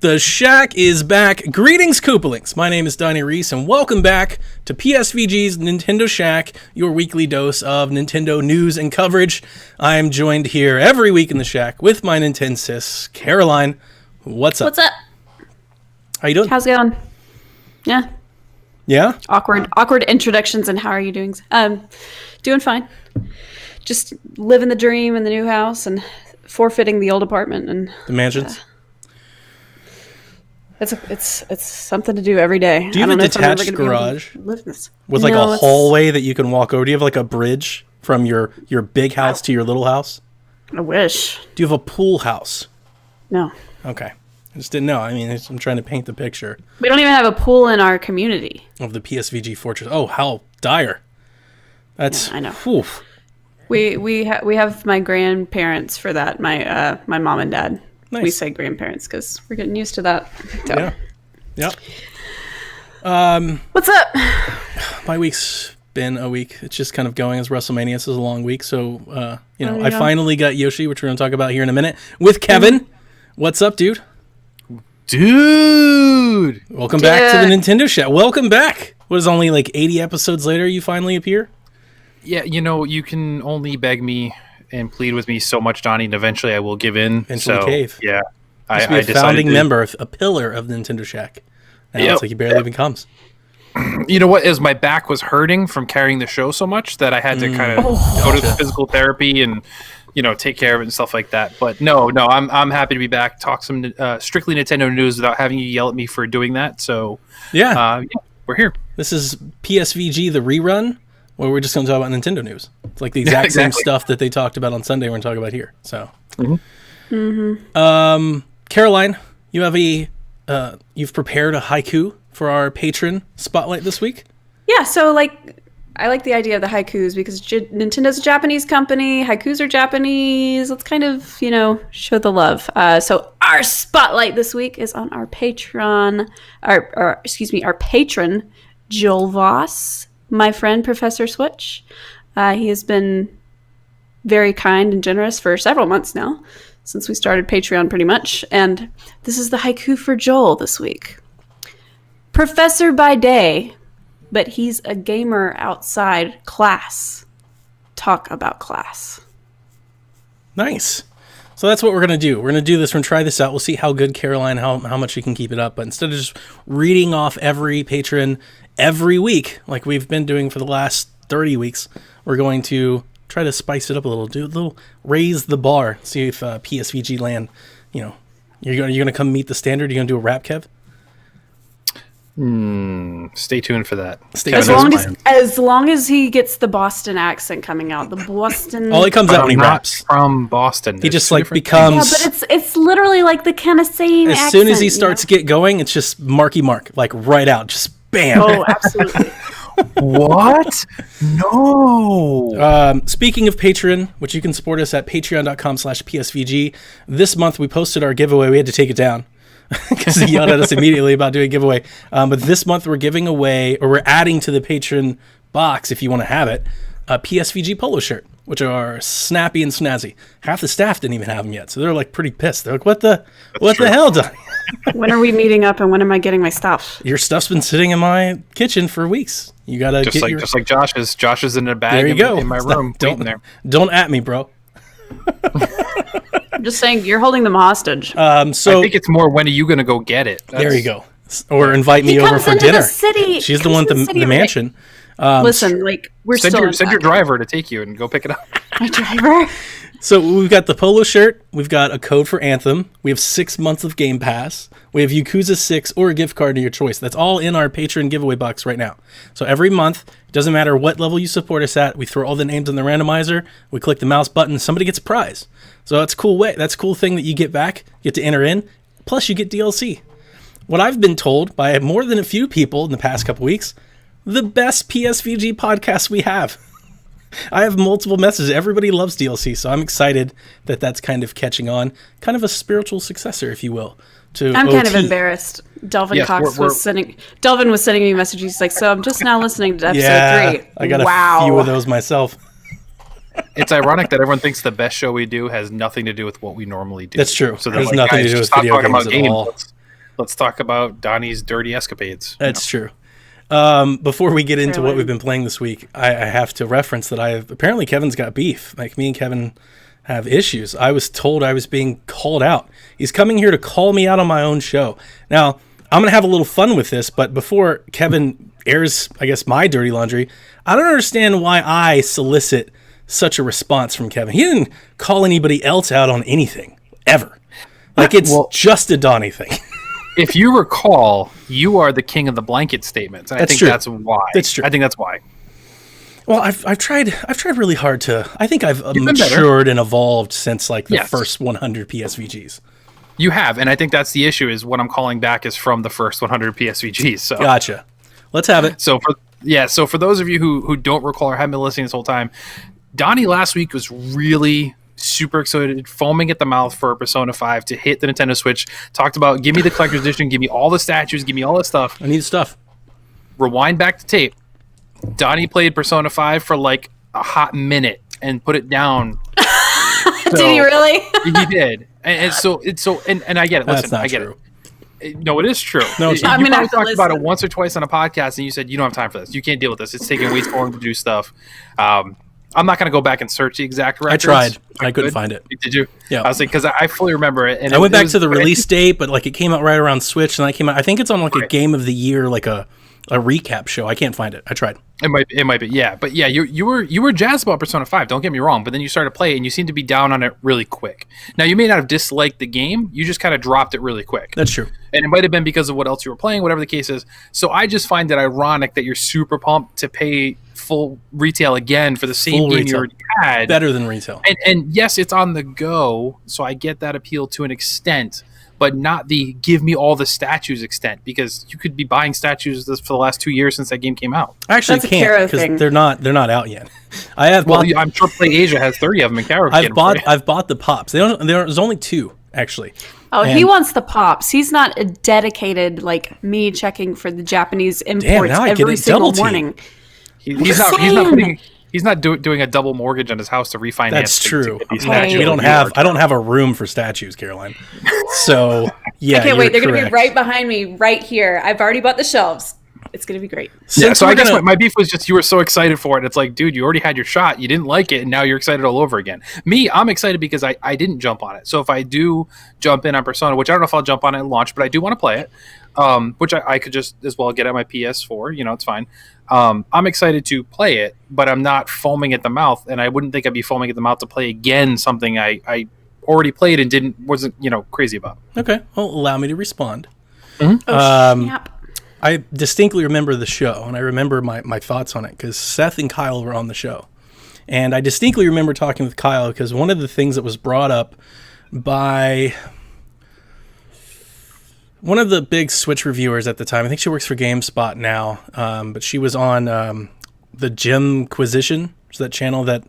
The Shack is back. Greetings, Koopalings. My name is Donnie Reese, and welcome back to PSVG's Nintendo Shack, your weekly dose of Nintendo news and coverage. I am joined here every week in the Shack with my Nintendo sis, Caroline. What's up? What's up? How you doing? How's it going? Yeah. Yeah? Awkward introductions, and how are you doing? Doing fine. Just living the dream in the new house and forfeiting the old apartment and The mansions? It's something to do every day. Do you have a detached garage with like No, a hallway that you can walk over? Do you have like a bridge from your big house to your little house? I wish. Do you have a pool house? No. Okay. I just didn't know. I mean, I'm trying to paint the picture. We don't even have a pool in our community. Of the PSVG Fortress. Oh, how dire. That's... Yeah, I know. Whew. We have my grandparents for that. My mom and dad. Nice. We say grandparents because we're getting used to that. So. Yeah. Yep. What's up? My week's been a week. It's just kind of going as WrestleMania. This is a long week. So, I go. finally got Yoshi, which we're going to talk about here in a minute, with Kevin. Mm-hmm. What's up, dude? Welcome back to the Nintendo Shack. Welcome back. What is only like 80 episodes later you finally appear? Yeah, you can only beg me and plead with me so much, Donnie, and eventually I will give in. Into the cave. Yeah. I be a founding member, a pillar of the Nintendo Shack. Now it's like he barely even comes. You know what? Is my back was hurting from carrying the show so much that I had to kind of go to the physical therapy and take care of it and stuff like that. But no, I'm happy to be back. Talk some strictly Nintendo news without having you yell at me for doing that. So we're here. This is PSVG the rerun, where we're just going to talk about Nintendo news. It's like the exact same stuff that they talked about on Sunday. We're going to talk about here. So, Caroline, you have you've prepared a haiku for our patron spotlight this week. Yeah, so I like the idea of the haikus because Nintendo's a Japanese company. Haikus are Japanese. Let's kind of, show the love. So our spotlight this week is on our patron, our patron, Joel Voss, my friend, Professor Switch. He has been very kind and generous for several months now, since we started Patreon pretty much. And this is the haiku for Joel this week. Professor by day, but he's a gamer outside class. Talk about class. Nice. So that's what we're going to do. We're going to do this. We're going to try this out. We'll see how good Caroline, how much she can keep it up. But instead of just reading off every patron every week, like we've been doing for the last 30 weeks, we're going to try to spice it up a little, raise the bar. See if PSVG land, you're going to come meet the standard. You're going to do a rap, Kev? Stay tuned for that. As long as he gets the Boston accent coming out, the Boston. All it comes out when he raps from Boston. He just becomes. Yeah, but it's literally like the kind of same. As soon as he starts to get going, it's just Marky Mark, like right out, just bam. Oh, absolutely. What? No. Speaking of Patreon, which you can support us at patreon.com/PSVG. This month we posted our giveaway. We had to take it down because he yelled at us immediately about doing a giveaway. But this month we're giving away, or we're adding to the patron box, if you want to have it, a PSVG polo shirt, which are snappy and snazzy. Half the staff didn't even have them yet, so they're like pretty pissed. They're like, what the hell, Donnie? When are we meeting up and when am I getting my stuff? Your stuff's been sitting in my kitchen for weeks. You gotta just like Josh's. Josh is in a bag in my room. Don't at me, bro. I'm just saying you're holding them hostage. So I think it's more, when are you gonna go get it? There you go. Or invite me over for dinner. She's the one at the mansion. Listen, we're send your driver to take you and go pick it up. My driver. So we've got the polo shirt. We've got a code for Anthem. We have 6 months of Game Pass. We have Yakuza 6 or a gift card of your choice. That's all in our Patreon giveaway box right now. So every month, it doesn't matter what level you support us at, we throw all the names in the randomizer, we click the mouse button, somebody gets a prize. So that's a cool way. That's a cool thing that you get back, you get to enter in, plus you get DLC. What I've been told by more than a few people in the past couple weeks, the best PSVG podcast we have. I have multiple messages. Everybody loves DLC, so I'm excited that that's kind of catching on. Kind of a spiritual successor, if you will, to I'm OT. kind of embarrassed. Delvin Cox was sending me a message. He's like, so I'm just now listening to episode 3. I got a few of those myself. It's ironic that everyone thinks the best show we do has nothing to do with what we normally do. That's true. So there's like, nothing to do with video games at all. let's talk about Donnie's dirty escapades. That's true. Before we get into what we've been playing this week, I have to reference that apparently Kevin's got beef. Like, me and Kevin have issues. I was told I was being called out. He's coming here to call me out on my own show. Now, I'm going to have a little fun with this, but before Kevin airs, I guess, my dirty laundry, I don't understand why I solicit such a response from Kevin. He didn't call anybody else out on anything, ever. Like, it's just a Donnie thing. If you recall, you are the king of the blanket statements. And I think that's why. That's true. I think that's why. Well, I've tried really hard to. I think I've matured and evolved since like the first 100 PSVGs. You have, and I think that's the issue. Is what I'm calling back is from the first 100 PSVGs. So gotcha. Let's have it. So for those of you who don't recall or haven't been listening this whole time, Donnie last week was really super excited, foaming at the mouth for Persona 5 to hit the Nintendo Switch. Talked about, give me the collector's edition, give me all the statues, give me all the stuff. I need the stuff. Rewind back to tape. Donnie played Persona 5 for like a hot minute and put it down. Did he really? He did. And I get it. Listen, I get it. No, it is true. No, you probably talked about it once or twice on a podcast, and you said you don't have time for this. You can't deal with this. It's taking way too long to do stuff. I'm not going to go back and search the exact records. I tried. I couldn't find it. Did you? Yeah. I was like, because I fully remember it. And I went back to the release date, but like it came out right around Switch, and I came out. I think it's on like a Game of the Year, like a recap show. I can't find it. I tried. It might be, yeah. But yeah, you were jazzed about Persona 5. Don't get me wrong. But then you started to play, and you seemed to be down on it really quick. Now you may not have disliked the game. You just kind of dropped it really quick. That's true. And it might have been because of what else you were playing, whatever the case is. So I just find it ironic that you're super pumped to pay full retail again for the same game you already had. Better than retail. And yes, it's on the go, so I get that appeal to an extent, but not the give me all the statues extent, because you could be buying statues for the last 2 years since that game came out. I actually can't, because they're not out yet. I'm sure Play Asia has 30 of them in Karo. I've bought the pops. There's only 2 actually. Oh, he wants the pops. He's not a dedicated like me checking for the Japanese imports every single morning. He's not doing a double mortgage on his house to refinance. That's true. I don't have a room for statues, Caroline. So yeah, I can't wait. They're going to be right behind me, right here. I've already bought the shelves. It's going to be great. Yeah, so I guess my beef was just you were so excited for it. It's like, dude, you already had your shot. You didn't like it, and now you're excited all over again. Me, I'm excited because I didn't jump on it. So if I do jump in on Persona, which I don't know if I'll jump on it at launch, but I do want to play it, which I could just as well get at my PS4. It's fine. I'm excited to play it, but I'm not foaming at the mouth, and I wouldn't think I'd be foaming at the mouth to play again something I already played and wasn't crazy about. Okay, well, allow me to respond. Mm-hmm. Snap. I distinctly remember the show, and I remember my thoughts on it because Seth and Kyle were on the show. And I distinctly remember talking with Kyle because one of the things that was brought up by one of the big Switch reviewers at the time, I think she works for GameSpot now, but she was on the Jimquisition, which is that channel that,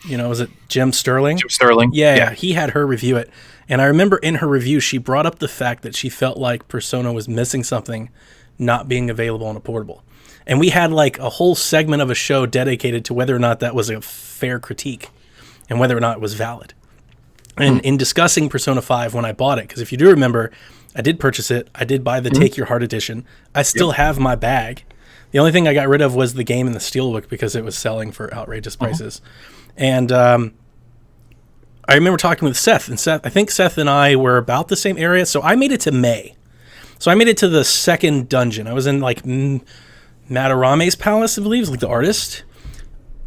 is it Jim Sterling? Jim Sterling. Yeah, he had her review it. And I remember in her review, she brought up the fact that she felt like Persona was missing something not being available on a portable. And we had like a whole segment of a show dedicated to whether or not that was a fair critique and whether or not it was valid. And in discussing Persona 5 when I bought it, because if you do remember, I did purchase it. I did buy the Take Your Heart edition. I still have my bag. The only thing I got rid of was the game and the Steelbook because it was selling for outrageous prices. And I remember talking with Seth, and I think Seth and I were about the same area. So I made it to May. So I made it to the second dungeon. I was in like Matarame's palace, I believe, like the artist.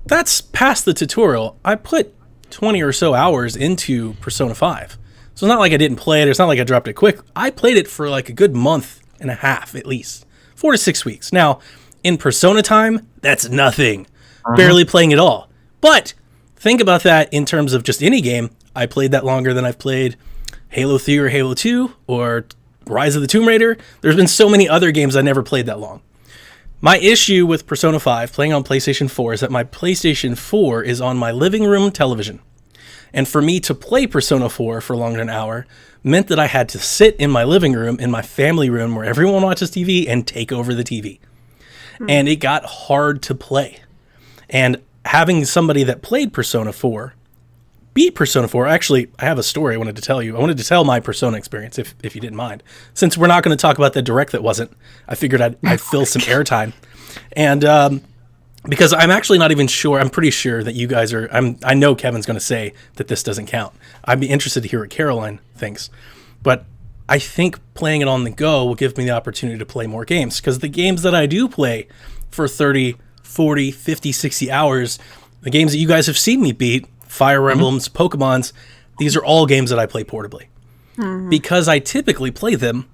That's past the tutorial. I put 20 or so hours into Persona 5. So it's not like I didn't play it. It's not like I dropped it quick. I played it for like a good month and a half, at least 4 to 6 weeks. Now, in Persona time, that's nothing. Barely playing it all. But think about that in terms of just any game. I played that longer than I've played Halo 3 or Halo 2 or Rise of the Tomb Raider. There's been so many other games I never played that long. My issue with Persona 5 playing on PlayStation 4 is that my PlayStation 4 is on my living room television. And for me to play Persona 4 for longer than an hour meant that I had to sit in my living room, in my family room where everyone watches TV, and take over the TV. And it got hard to play. And having somebody that played Persona 4 beat Persona 4. Actually, I have a story I wanted to tell you. I wanted to tell my Persona experience, if you didn't mind. Since we're not going to talk about the direct that wasn't, I figured I'd fill some airtime. And because I'm actually not even sure, I'm pretty sure that you guys are, I know Kevin's going to say that this doesn't count. I'd be interested to hear what Caroline thinks. But I think playing it on the go will give me the opportunity to play more games, because the games that I do play for 30, 40, 50, 60 hours, the games that you guys have seen me beat, Fire Emblems, Pokemons, these are all games that I play portably. Because I typically play them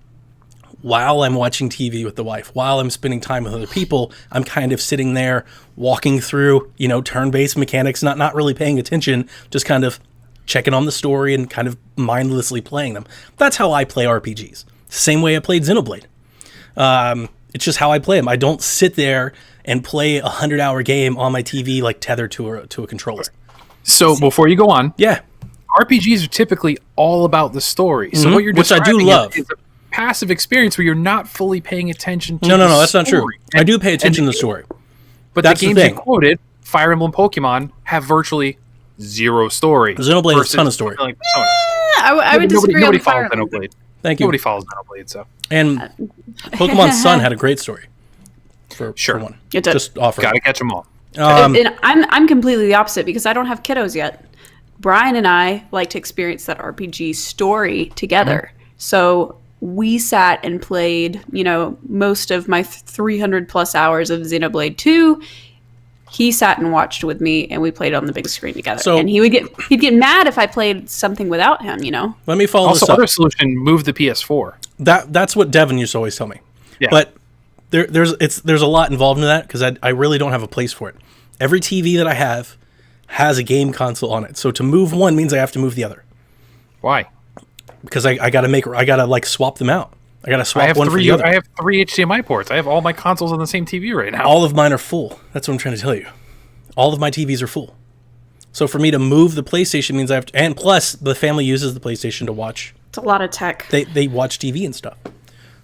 while I'm watching TV with the wife, while I'm spending time with other people. I'm kind of sitting there walking through, turn-based mechanics, not really paying attention, just kind of checking on the story and kind of mindlessly playing them. That's how I play RPGs. Same way I played Xenoblade. It's just how I play them. I don't sit there and play a 100-hour game on my TV like tethered to a controller. So before you go on, Yeah, RPGs are typically all about the story. So what you're which I do describing love. is a passive experience where you're not fully paying attention to No, the that's not true. story. I do pay attention to the story. But That's the the games you thing. quoted, Fire Emblem, Pokemon, have virtually zero story. Xenoblade has a ton of versus story. something like Persona. I would disagree Nobody on Fire follows Emblem. Xenoblade. Thank you. Nobody follows Xenoblade, so And Pokemon Sun had a great story. For Sure. one. It did. Just offer. gotta catch them all. And I'm completely the opposite because I don't have kiddos yet. Brian and I like to experience that RPG story together. So we sat and played, most of my 300 plus hours of Xenoblade 2. He sat and watched with me, and we played on the big screen together. So- and he'd get mad if I played something without him. Let me follow Also, this up. other solution, move the PS4. That's what Devin used to always tell me. Yeah. But there's a lot involved in that because I really don't have a place for it. Every TV that I have has a game console on it. So to move one means I have to move the other Why? because I gotta like swap them out. I gotta swap one for the other. I have 3 HDMI ports. I have all my consoles on the same TV right now. All of mine are full. That's what I'm trying to tell you. All of my TVs are full. So for me to move the PlayStation means I have to, and plus the family uses the PlayStation to watch. It's a lot of tech. They watch TV and stuff.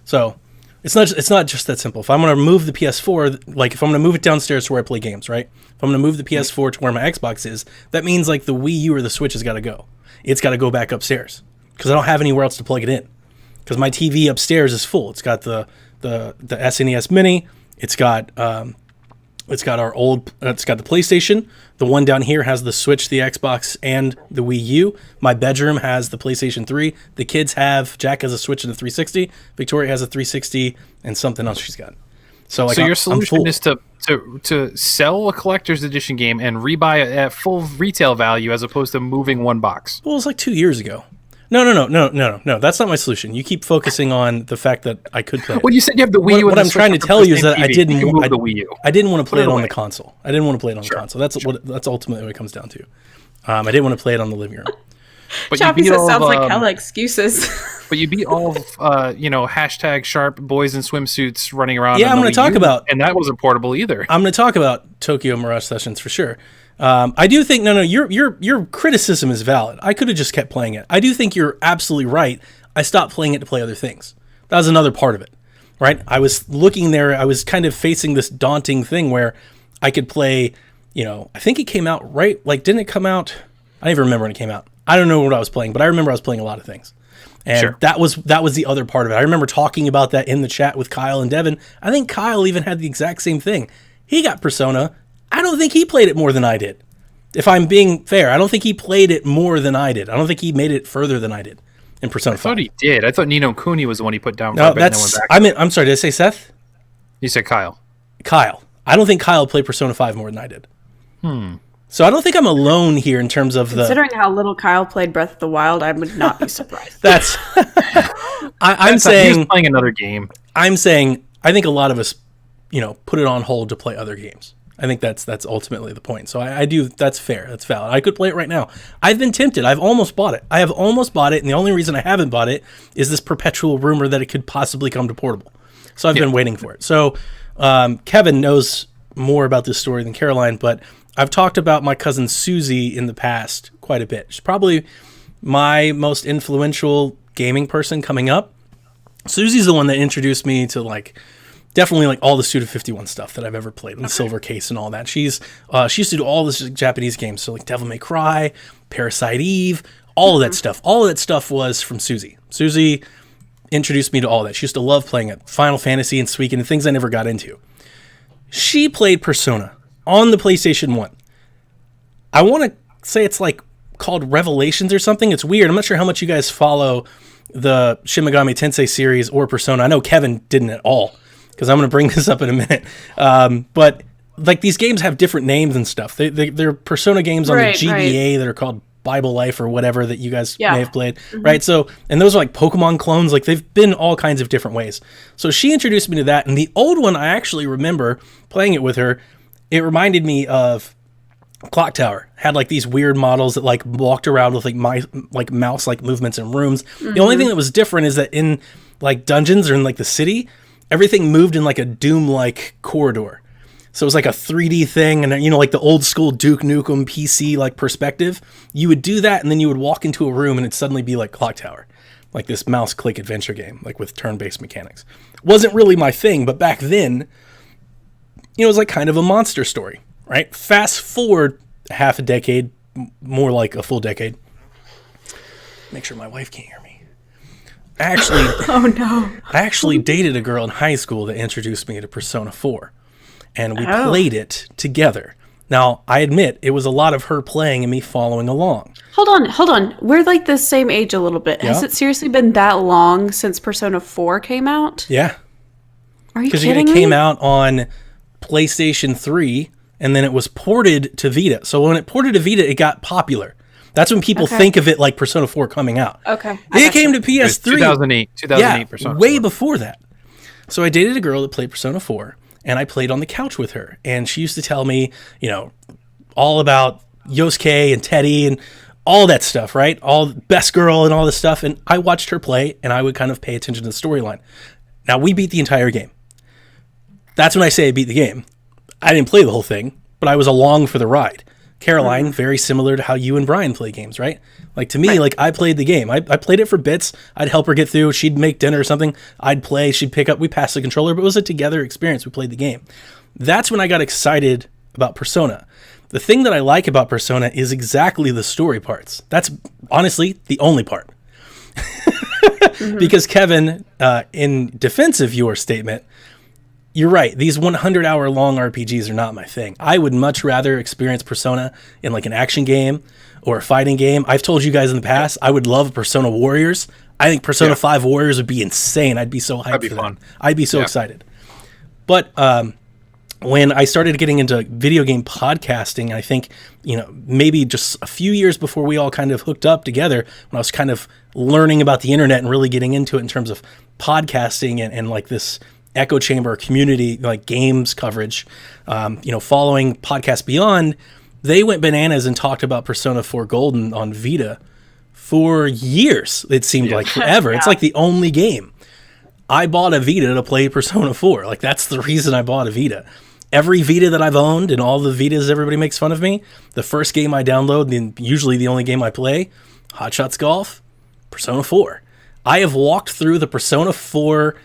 So it's not just that simple. If I'm going to move the PS4, like if I'm going to move it downstairs to where I play games, right? If I'm going to move the PS4 to where my Xbox is, that means like the Wii U or the Switch has got to go. It's got to go back upstairs because I don't have anywhere else to plug it in. Because my TV upstairs is full. It's got the SNES Mini. It's got it's got the PlayStation. The one down here has the Switch, the Xbox, and the Wii U. My bedroom has the PlayStation 3. The kids Jack has a Switch and a 360. Victoria has a 360 and something else she's got. So like, So your I'm solution full. is to sell a collector's edition game and rebuy it at full retail value as opposed to moving one box. Well, it was like 2 years ago. No. That's not my solution. You keep focusing on the fact that I could play it. Well, you said you have the Wii U. What and the I'm Switch trying to on the tell you is same that I TV. didn't. You can move I, the Wii U. I didn't want to play it on away. the console. I didn't want to play it on the console. That's ultimately what it comes down to. I didn't want to play it on the living room. But Choppy beat says all sounds of, like hella excuses. But you beat all of hashtag sharp boys in swimsuits running around. Yeah, on I'm the gonna Wii talk U, about- and that wasn't portable either. I'm going to talk about Tokyo Mirage Sessions for sure. I do think your criticism is valid. I could have just kept playing it. I do think you're absolutely right. I stopped playing it to play other things. That was another part of it, right? I was looking there. I was kind of facing this daunting thing where I could play. I think it came out right. Like, didn't it come out? I don't even remember when it came out. I don't know what I was playing, but I remember I was playing a lot of things. And Sure. that was the other part of it. I remember talking about that in the chat with Kyle and Devin. I think Kyle even had the exact same thing. He got Persona. I don't think he played it more than I did. If I'm being fair, I don't think he played it more than I did. I don't think he made it further than I did in Persona 5. I thought he did. I thought Nino Cooney was the one he put down. No, for a bit and then went back. I'm sorry, did I say Seth? You said Kyle. Kyle. I don't think Kyle played Persona 5 more than I did. So I don't think I'm alone here in terms of Considering how little Kyle played Breath of the Wild, I would not be surprised. that's I'm He saying was playing another game. I think a lot of us, put it on hold to play other games. I think that's ultimately the point. So I do. That's fair. That's valid. I could play it right now. I've been tempted. I've almost bought it. I have almost bought it, and the only reason I haven't bought it is this perpetual rumor that it could possibly come to portable. So I've been waiting for it. So Kevin knows more about this story than Caroline, but I've talked about my cousin Susie in the past quite a bit. She's probably my most influential gaming person coming up. Susie's the one that introduced me to definitely like all the Suda 51 stuff that I've ever played, and the Silver Case and all that. She used to do all this Japanese games, so like Devil May Cry, Parasite Eve, all of that stuff. All of that stuff was from Susie. Susie introduced me to all that. She used to love playing it, Final Fantasy and Suikoden and things I never got into. She played Persona on the PlayStation 1. I want to say it's like called Revelations or something. It's weird. I'm not sure how much you guys follow the Shin Megami Tensei series or Persona. I know Kevin didn't at all, because I'm going to bring this up in a minute. But like these games have different names and stuff. They're Persona games on the GBA that are called Bible Life or whatever that you guys may have played, right? So, and those are like Pokemon clones. Like they've been all kinds of different ways. So she introduced me to that. And the old one, I actually remember playing it with her. It reminded me of Clock Tower. Had like these weird models that like walked around with like mouse like movements in rooms. The only thing that was different is that in like dungeons or in like the city, everything moved in like a Doom-like corridor. So it was like a 3D thing, and you know, like the old school Duke Nukem PC like perspective. You would do that, and then you would walk into a room, and it'd suddenly be like Clock Tower, like this mouse click adventure game, like with turn-based mechanics. Wasn't really my thing, but back then, you know, it was like kind of a monster story, right? Fast forward half a decade, more like a full decade. Make sure my wife can't hear me. Oh no! I actually dated a girl in high school that introduced me to Persona 4, and we played it together. Now, I admit it was a lot of her playing and me following along. Hold on. We're like the same age a little bit. Has it seriously been that long since Persona 4 came out? Yeah. Are you kidding me? Because it came me? out on PlayStation 3, and then it was ported to Vita. So when it ported to Vita, it got popular. That's when people think of it like Persona 4 coming out. Okay. It came to PS3. 2008 Persona 4. Way before that. So I dated a girl that played Persona 4, and I played on the couch with her. And she used to tell me, you know, all about Yosuke and Teddy and all that stuff, right? All Best Girl and all this stuff. And I watched her play, and I would kind of pay attention to the storyline. Now, we beat the entire game. That's when I say I beat the game. I didn't play the whole thing, but I was along for the ride. Caroline, very similar to how you and Brian play games, right? Like to me, like I played the game. I played it for bits. I'd help her get through. She'd make dinner or something. I'd play. She'd pick up. We passed the controller, but it was a together experience. We played the game. That's when I got excited about Persona. The thing that I like about Persona is exactly the story parts. That's honestly the only part. Because Kevin, in defense of your statement, you're right. These 100-hour long RPGs are not my thing. I would much rather experience Persona in like an action game or a fighting game. I've told you guys in the past, I would love Persona Warriors. I think Persona 5 Warriors would be insane. I'd be so hyped for that. I'd be so excited. But when I started getting into video game podcasting, I think, you know, maybe just a few years before we all kind of hooked up together, when I was kind of learning about the internet and really getting into it in terms of podcasting and like this echo chamber community, like games coverage, you know, following Podcast Beyond, they went bananas and talked about Persona 4 Golden on Vita for years. It seemed like forever. It's like the only game. I bought a Vita to play Persona 4. Like that's the reason I bought a Vita. Every Vita that I've owned and all the Vitas everybody makes fun of me, the first game I download, and usually the only game I play, Hot Shots Golf, Persona 4. I have walked through the Persona 4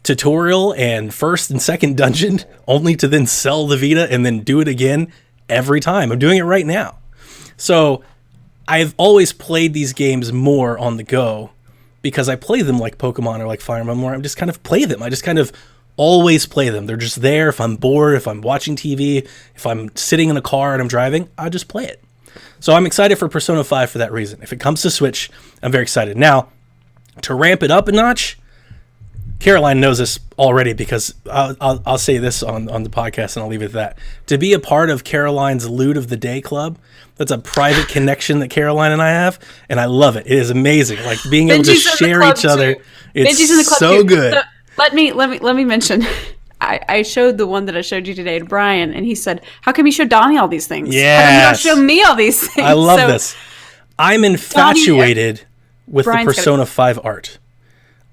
tutorial and first and second dungeon only to then sell the Vita and then do it again every time. I'm doing it right now. So I've always played these games more on the go because I play them like Pokemon or like Fire Emblem, where I just kind of play them. I just kind of always play them. They're just there. If I'm bored, if I'm watching TV, if I'm sitting in a car and I'm driving, I just play it. So I'm excited for Persona 5 for that reason. If it comes to Switch, I'm very excited. Now, to ramp it up a notch, Caroline knows this already because I'll say this on the podcast and I'll leave it at that. To be a part of Caroline's Loot of the Day Club, that's a private connection that Caroline and I have, and I love it. It is amazing. Like being able to share each other. It's so good. So let me mention. I showed the one that I showed you today to Brian, and he said, "How come you show Donnie all these things? Yes. How come you don't show me all these things?" I love this. I'm infatuated with Brian's the Persona 5 art.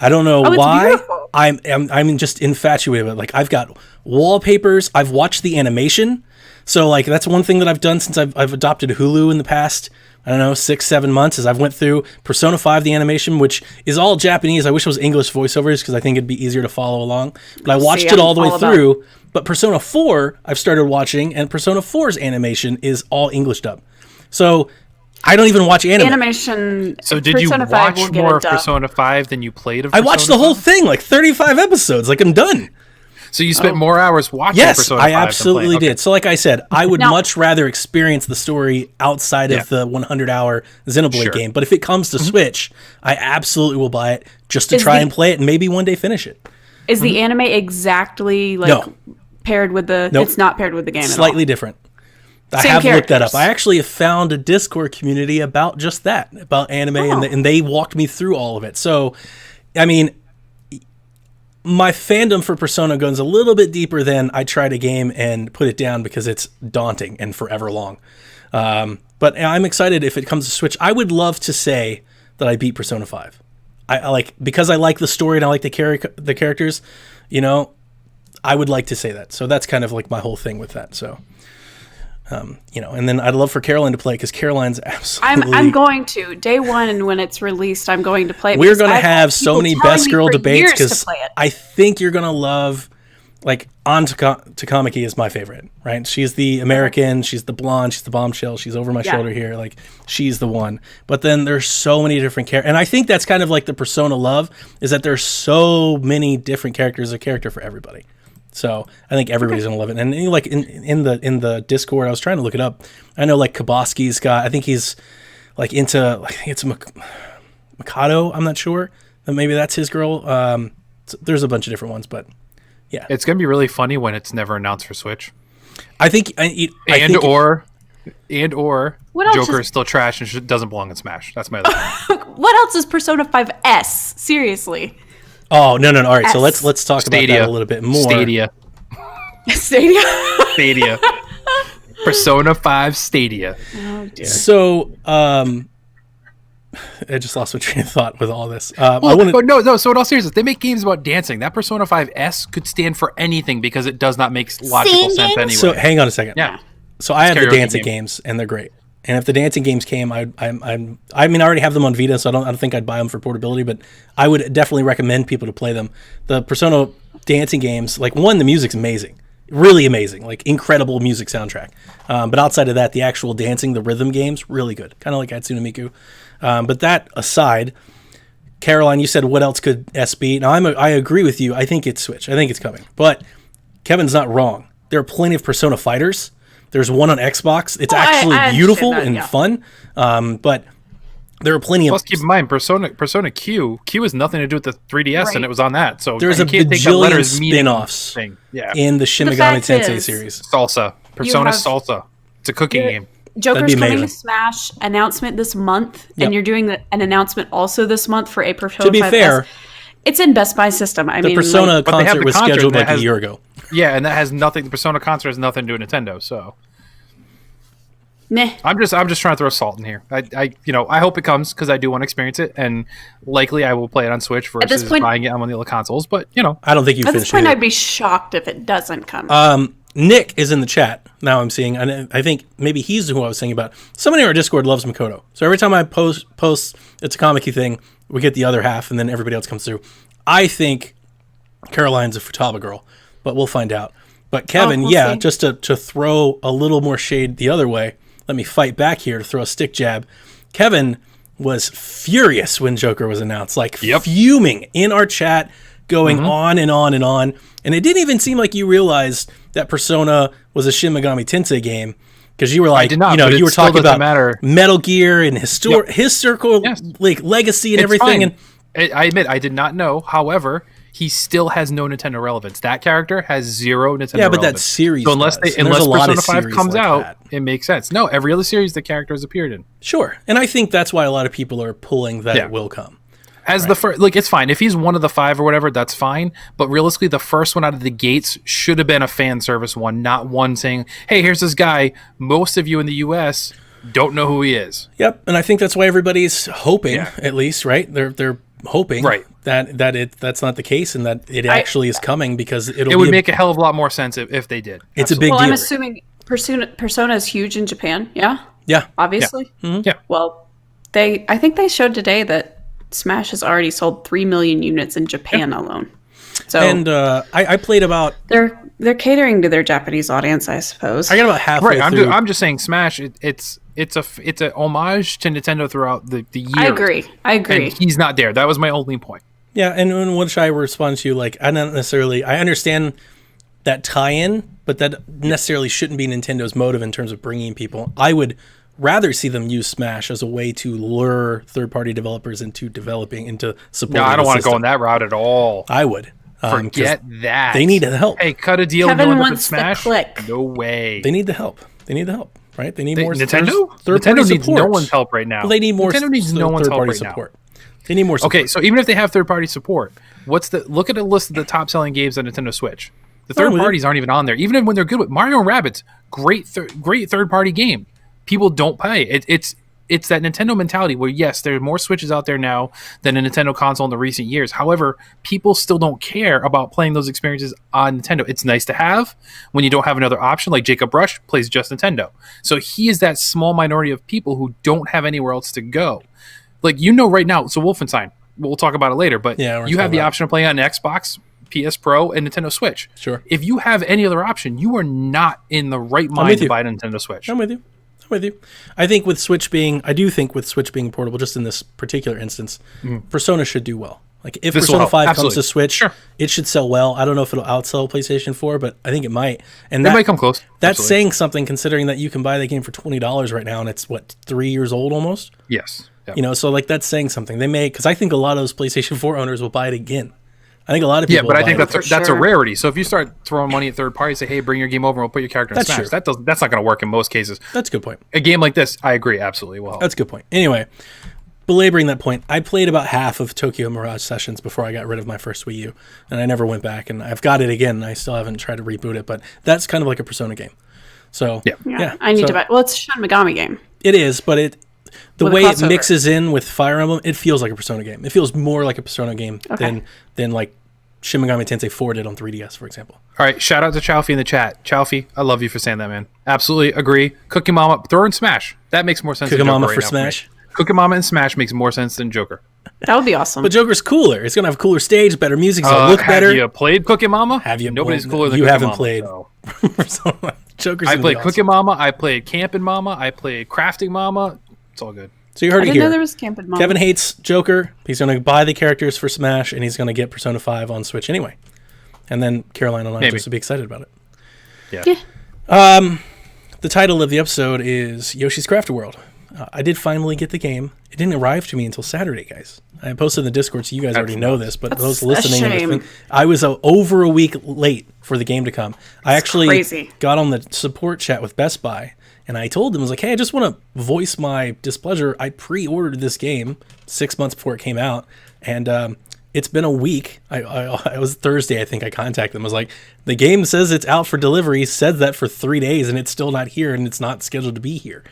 I don't know why. Beautiful. I'm just infatuated with it. Like I've got wallpapers. I've watched the animation. So like that's one thing that I've done since I've adopted Hulu in the past I don't know, 6-7 months as I've went through Persona 5, the animation, which is all Japanese. I wish it was English voiceovers because I think it'd be easier to follow along. But I watched it all the way through. But Persona 4, I've started watching, and Persona 4's animation is all English dub. So I don't even watch anime. Animation. So did you watch more of Persona 5 than you played of I watched the whole thing, like 35 episodes. Like, I'm done. So you spent more hours watching Persona 5 I absolutely did. Okay. So like I said, I would much rather experience the story outside of the 100-hour Xenoblade game. But if it comes to Switch, I absolutely will buy it just to try and play it and maybe one day finish it. Is the anime exactly paired with the... Nope. It's not paired with the game Slightly different. I have looked that up. I actually have found a Discord community about just that, about anime, and they walked me through all of it. So, I mean... My fandom for Persona goes a little bit deeper than I tried a game and put it down because it's daunting and forever long. But I'm excited if it comes to Switch. I would love to say that I beat Persona 5. I like, because I like the story and I like the characters, you know, I would like to say that. So that's kind of like my whole thing with that. So, you know, and then I'd love for Caroline to play because Caroline's absolutely... I'm going to. Day one, when it's released, I'm going to play it. We're going to have so many best girl debates because I think you're going to love... Like, An Takamaki is my favorite, right? She's the American, she's the blonde, she's the bombshell, she's over my shoulder here. Like, she's the one. But then there's so many different characters. And I think that's kind of like the Persona love, is that there's so many different characters, a character for everybody. So I think everybody's gonna love it. And like in the Discord, I was trying to look it up. I know like Kaboski's got. I think he's like into. I think it's Mikado. I'm not sure. Maybe that's his girl. So there's a bunch of different ones, but yeah, it's gonna be really funny when it's never announced for Switch. I think. Or Joker is still trash and doesn't belong in Smash. That's my other thing. What else is Persona 5S? Seriously. Oh, no. All right, so let's talk about that a little bit more. Stadia. Persona 5 Stadia. Oh, dear. So, I just lost my train of thought with all this. No. So in all seriousness, they make games about dancing. That Persona 5S could stand for anything because it does not make logical sense anyway. So hang on a second. Yeah. So I have the dancing games, and they're great. And if the dancing games came, I mean, I already have them on Vita, so I don't think I'd buy them for portability, but I would definitely recommend people to play them. The Persona dancing games, like the music's amazing, really amazing, like incredible music soundtrack. But outside of that, the actual dancing, the rhythm games, really good, kind of like Hatsune Miku. But that aside, Caroline, you said what else could S be? Now I agree with you. I think it's Switch. I think it's coming. But Kevin's not wrong. There are plenty of Persona fighters. There's one on Xbox. It's actually beautiful and fun. But there are plenty of... Plus, keep in mind, Persona Q has nothing to do with the 3DS, and it was on that. So there's a bajillion spin-offs in the Shin Megami Tensei series. Salsa. Persona Salsa. It's a cooking game. Joker's coming to Smash announcement this month, and you're doing an announcement also this month for a Persona 5S. To be fair, it's in Best Buy system. The Persona concert was scheduled like a year ago. Yeah, and that has nothing. The Persona concert has nothing to do with Nintendo. So, meh. I'm just trying to throw salt in here. I hope it comes because I do want to experience it, and likely I will play it on Switch versus buying it on one of the other consoles. But I don't think you. At this point, I'd be shocked if it doesn't come. Nick is in the chat now. I'm seeing, and I think maybe he's who I was thinking about. Somebody in our Discord loves Makoto, so every time I post it's a comic-y thing, we get the other half, and then everybody else comes through. I think Caroline's a Futaba girl, but we'll find out. But Kevin, we'll see. Just to throw a little more shade the other way, let me fight back here to throw a stick jab. Kevin was furious when Joker was announced, fuming in our chat, going on and on and on. And it didn't even seem like you realized that Persona was a Shin Megami Tensei game, because you were like, you were talking about Metal Gear and historical legacy and everything. Fine. And I admit, I did not know. However, he still has no Nintendo relevance. That character has zero Nintendo relevance. Yeah, but that series so unless Persona 5 comes out, it makes sense. No, every other series the character has appeared in. Sure. And I think that's why a lot of people are pulling that it will come. As the first, it's fine. If he's one of the 5 or whatever, that's fine. But realistically, the first one out of the gates should have been a fan service one, not one saying, hey, here's this guy. Most of you in the US don't know who he is. Yep. And I think that's why everybody's hoping, at least, right? They're hoping that's not the case, and that it actually is coming, because it would make a hell of a lot more sense if they did. It's a big deal. I'm assuming Persona is huge in Japan. Yeah. Yeah. obviously. Yeah. Well, I think they showed today that Smash has already sold 3 million units in Japan alone. So And I played about... they're catering to their Japanese audience, I suppose. I got about halfway Right. through. I'm just saying, Smash. It's a homage to Nintendo throughout the years. I agree. And he's not there. That was my only point. Yeah, and what should I respond to? Like, I understand that tie-in, but that necessarily shouldn't be Nintendo's motive in terms of bringing people. I would rather see them use Smash as a way to lure third-party developers into supporting. No, I don't want to go system. on that route at all. I would. Forget that. They need the help. Hey, cut a deal. Kevin and go wants the Smash. click. No way. They need the help. Right? They need more Nintendo. third-party Nintendo needs support. no one's help right now. Well, they need more Nintendo needs no one's help third-party right now. support. They need more support. Okay, so even if they have third-party support, look at a list of the top-selling games on Nintendo Switch. The third parties aren't even on there, even when they're good. With Mario and Rabbids, great third-party game. People don't pay. It's that Nintendo mentality where, yes, there are more Switches out there now than a Nintendo console in the recent years. However, people still don't care about playing those experiences on Nintendo. It's nice to have when you don't have another option, like Jacob Rush plays just Nintendo. So he is that small minority of people who don't have anywhere else to go. Like, right now, so Wolfenstein, we'll talk about it later, but you have the option of playing on Xbox, PS Pro, and Nintendo Switch. Sure. If you have any other option, you are not in the right mind to buy a Nintendo Switch. I'm with you. I do think with Switch being portable, just in this particular instance, Persona should do well. Like, if Persona 5 comes to Switch, it should sell well. I don't know if it'll outsell PlayStation 4, but I think it might. And that might come close. That's saying something, considering that you can buy the game for $20 right now, and it's, 3 years old almost? Yes. Yep. So, like, that's saying something. They may, because I think a lot of those PlayStation 4 owners will buy it again. I think a lot of people. Yeah, but I think that's sure. a rarity. So if you start throwing money at third parties, say, "Hey, bring your game over, and we'll put your character in Smash." True. That's not going to work in most cases. That's a good point. A game like this, I agree, absolutely will. That's a good point. Anyway, belaboring that point, I played about half of Tokyo Mirage Sessions before I got rid of my first Wii U, and I never went back. And I've got it again, and I still haven't tried to reboot it. But that's kind of like a Persona game. So yeah, I need to buy. Well, it's a Shin Megami game. It is, but the With a way it crossover. mixes in with Fire Emblem, it feels like a Persona game. It feels more like a Persona game than like Shin Megami Tensei 4 did on 3DS, for example. All right, shout out to Chalfie in the chat. Chalfie, I love you for saying that, man. Absolutely agree. Cookie Mama, throw in Smash. That makes more sense. Cookie than Joker Mama right for now Smash. me. Cookie Mama and Smash makes more sense than Joker. That would be awesome. But Joker's cooler. It's gonna have a cooler stage, better music, it's gonna look better. Have you played Cookie Mama? Have you? Nobody's played? cooler than you Cookie haven't Mama, played. So. Joker's. I gonna played be Cookie awesome. Mama. I played Campin' Mama. I played Crafting Mama. It's all good. So you heard I it didn't here. know there was Campin' Mama. Kevin hates Joker. He's going to buy the characters for Smash, and he's going to get Persona 5 on Switch anyway. And then Caroline and I just will be excited about it. Yeah. The title of the episode is Yoshi's Crafted World. I did finally get the game. It didn't arrive to me until Saturday, guys. I posted in the Discord, so you guys already know this, but those listening, I was over a week late for the game to come. I actually got on the support chat with Best Buy, and I told them, I was like, hey, I just want to voice my displeasure. I pre-ordered this game 6 months before it came out, and it's been a week. It was Thursday, I think I contacted them. I was like, the game says it's out for delivery, says that for 3 days, and it's still not here, and it's not scheduled to be here.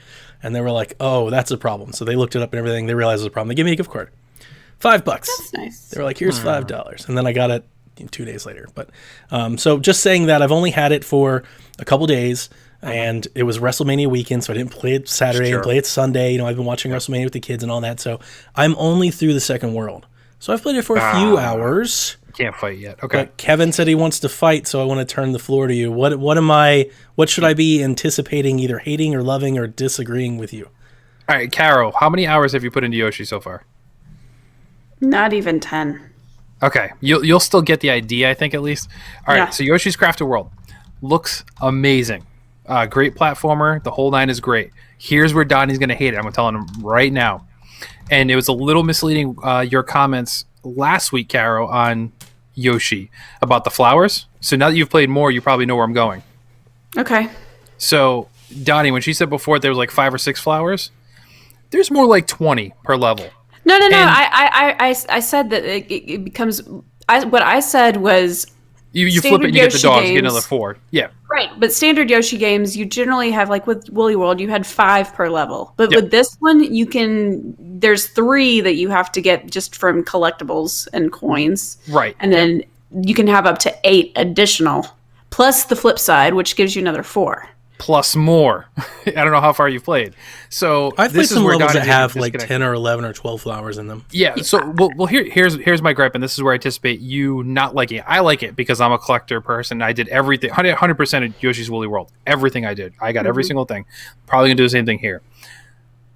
And they were like, oh, that's a problem. So they looked it up and everything. They realized it was a problem. They gave me a gift card. $5. That's nice. They were like, here's $5. And then I got it 2 days later. But so just saying that, I've only had it for a couple days. And it was WrestleMania weekend, so I didn't play it Saturday and play it Sunday. I've been watching WrestleMania with the kids and all that. So I'm only through the second world. So I've played it for a few hours. Can't fight yet. Okay. But Kevin said he wants to fight, so I want to turn the floor to you. What should I be anticipating, either hating or loving or disagreeing with you? All right, Caro, how many hours have you put into Yoshi so far? Not even 10. Okay, you'll still get the idea, I think, at least. All right, so Yoshi's Crafted World looks amazing. Great platformer. The whole nine is great. Here's where Donnie's going to hate it. I'm telling him right now. And it was a little misleading, your comments last week, Caro, on Yoshi about the flowers. So now that you've played more, you probably know where I'm going. Okay. So, Donnie, when she said before there was like 5 or 6 flowers, there's more like 20 per level. No. I said that it becomes. What I said was you flip it and you get the dogs, you get another 4. Yeah. Right, but standard Yoshi games, you generally have, like with Woolly World, you had 5 per level. But with this one, there's 3 that you have to get just from collectibles and coins. Right. And then you can have up to 8 additional, plus the flip side, which gives you another 4. plus more. I don't know how far you've played. So I've played this is some where levels Donnie that have Jr. like disconnect. 10 or 11 or 12 flowers in them. Yeah. So well, here's my gripe, and this is where I anticipate you not liking it. I like it because I'm a collector person. I did everything 100% of Yoshi's Woolly World. Everything I did, I got every single thing. Probably gonna do the same thing here.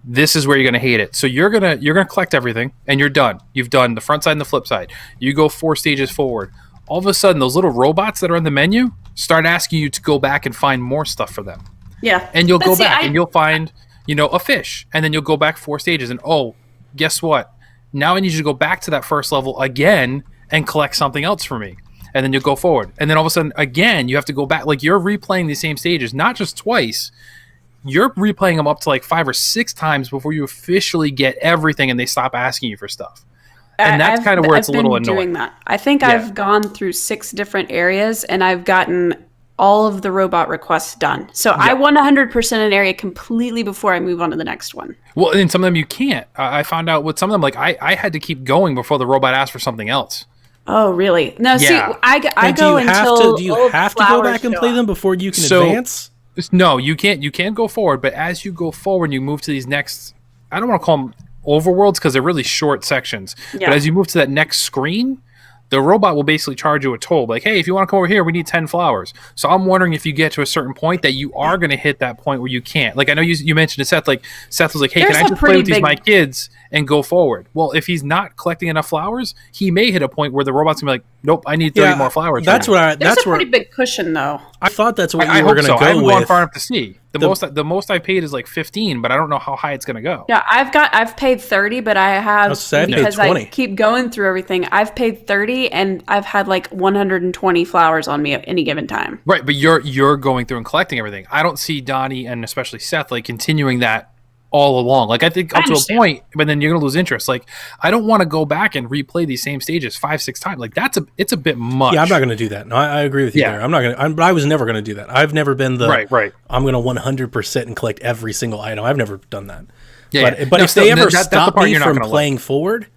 This is where you're gonna hate it. So you're gonna collect everything, and you're done. You've done the front side and the flip side. You go 4 stages forward. All of a sudden, those little robots that are on the menu start asking you to go back and find more stuff for them. Yeah. And you'll But go see, back and you'll find, a fish. And then you'll go back 4 stages. And guess what? Now I need you to go back to that first level again and collect something else for me. And then you'll go forward. And then all of a sudden, again, you have to go back. Like you're replaying the same stages, not just twice. You're replaying them up to like 5 or 6 times before you officially get everything and they stop asking you for stuff. And that's kind of where it's a little annoying. Doing that. I think I've gone through 6 different areas and I've gotten all of the robot requests done. So I want 100% an area completely before I move on to the next one. Well, and some of them you can't. I found out with some of them, like I had to keep going before the robot asked for something else. Oh, really? No, see, Yeah. I go until do you have to go back and play them before you can advance? No, you can't. You can go forward, but as you go forward, you move to these next. I don't want to call them overworlds because they're really short sections. Yeah. But as you move to that next screen, the robot will basically charge you a toll. Like, hey, if you want to come over here, we need 10 flowers. So I'm wondering if you get to a certain point that you are going to hit that point where you can't. Like, I know you mentioned to Seth, like, Seth was like, hey, There's can I a just play pretty with these big- my kids and go forward? Well, if he's not collecting enough flowers, he may hit a point where the robot's going to be like, nope, I need 30 more flowers. That's right now. what There's that's a where pretty big cushion, though. I thought that's what I you were hope going so. to I go haven't with. gone far enough to see. The most I paid is like 15, but I don't know how high it's going to go. Yeah, I've paid 30, but I have I've paid because 20. I keep going through everything. I've paid 30 and I've had like 120 flowers on me at any given time. Right, but you're going through and collecting everything. I don't see Donnie and especially Seth like continuing that all along. Like I think up to a point, but then you're gonna lose interest. Like I don't want to go back and replay these same stages 5-6 times. Like it's a bit much. Yeah, I'm not going to do that. No, I agree with you there. I'm not going to. I was never going to do that. I've never been the right. I'm going to 100% and collect every single item. I've never done that. Yeah, But no, if they ever that's the stop part me you're not from gonna playing forward,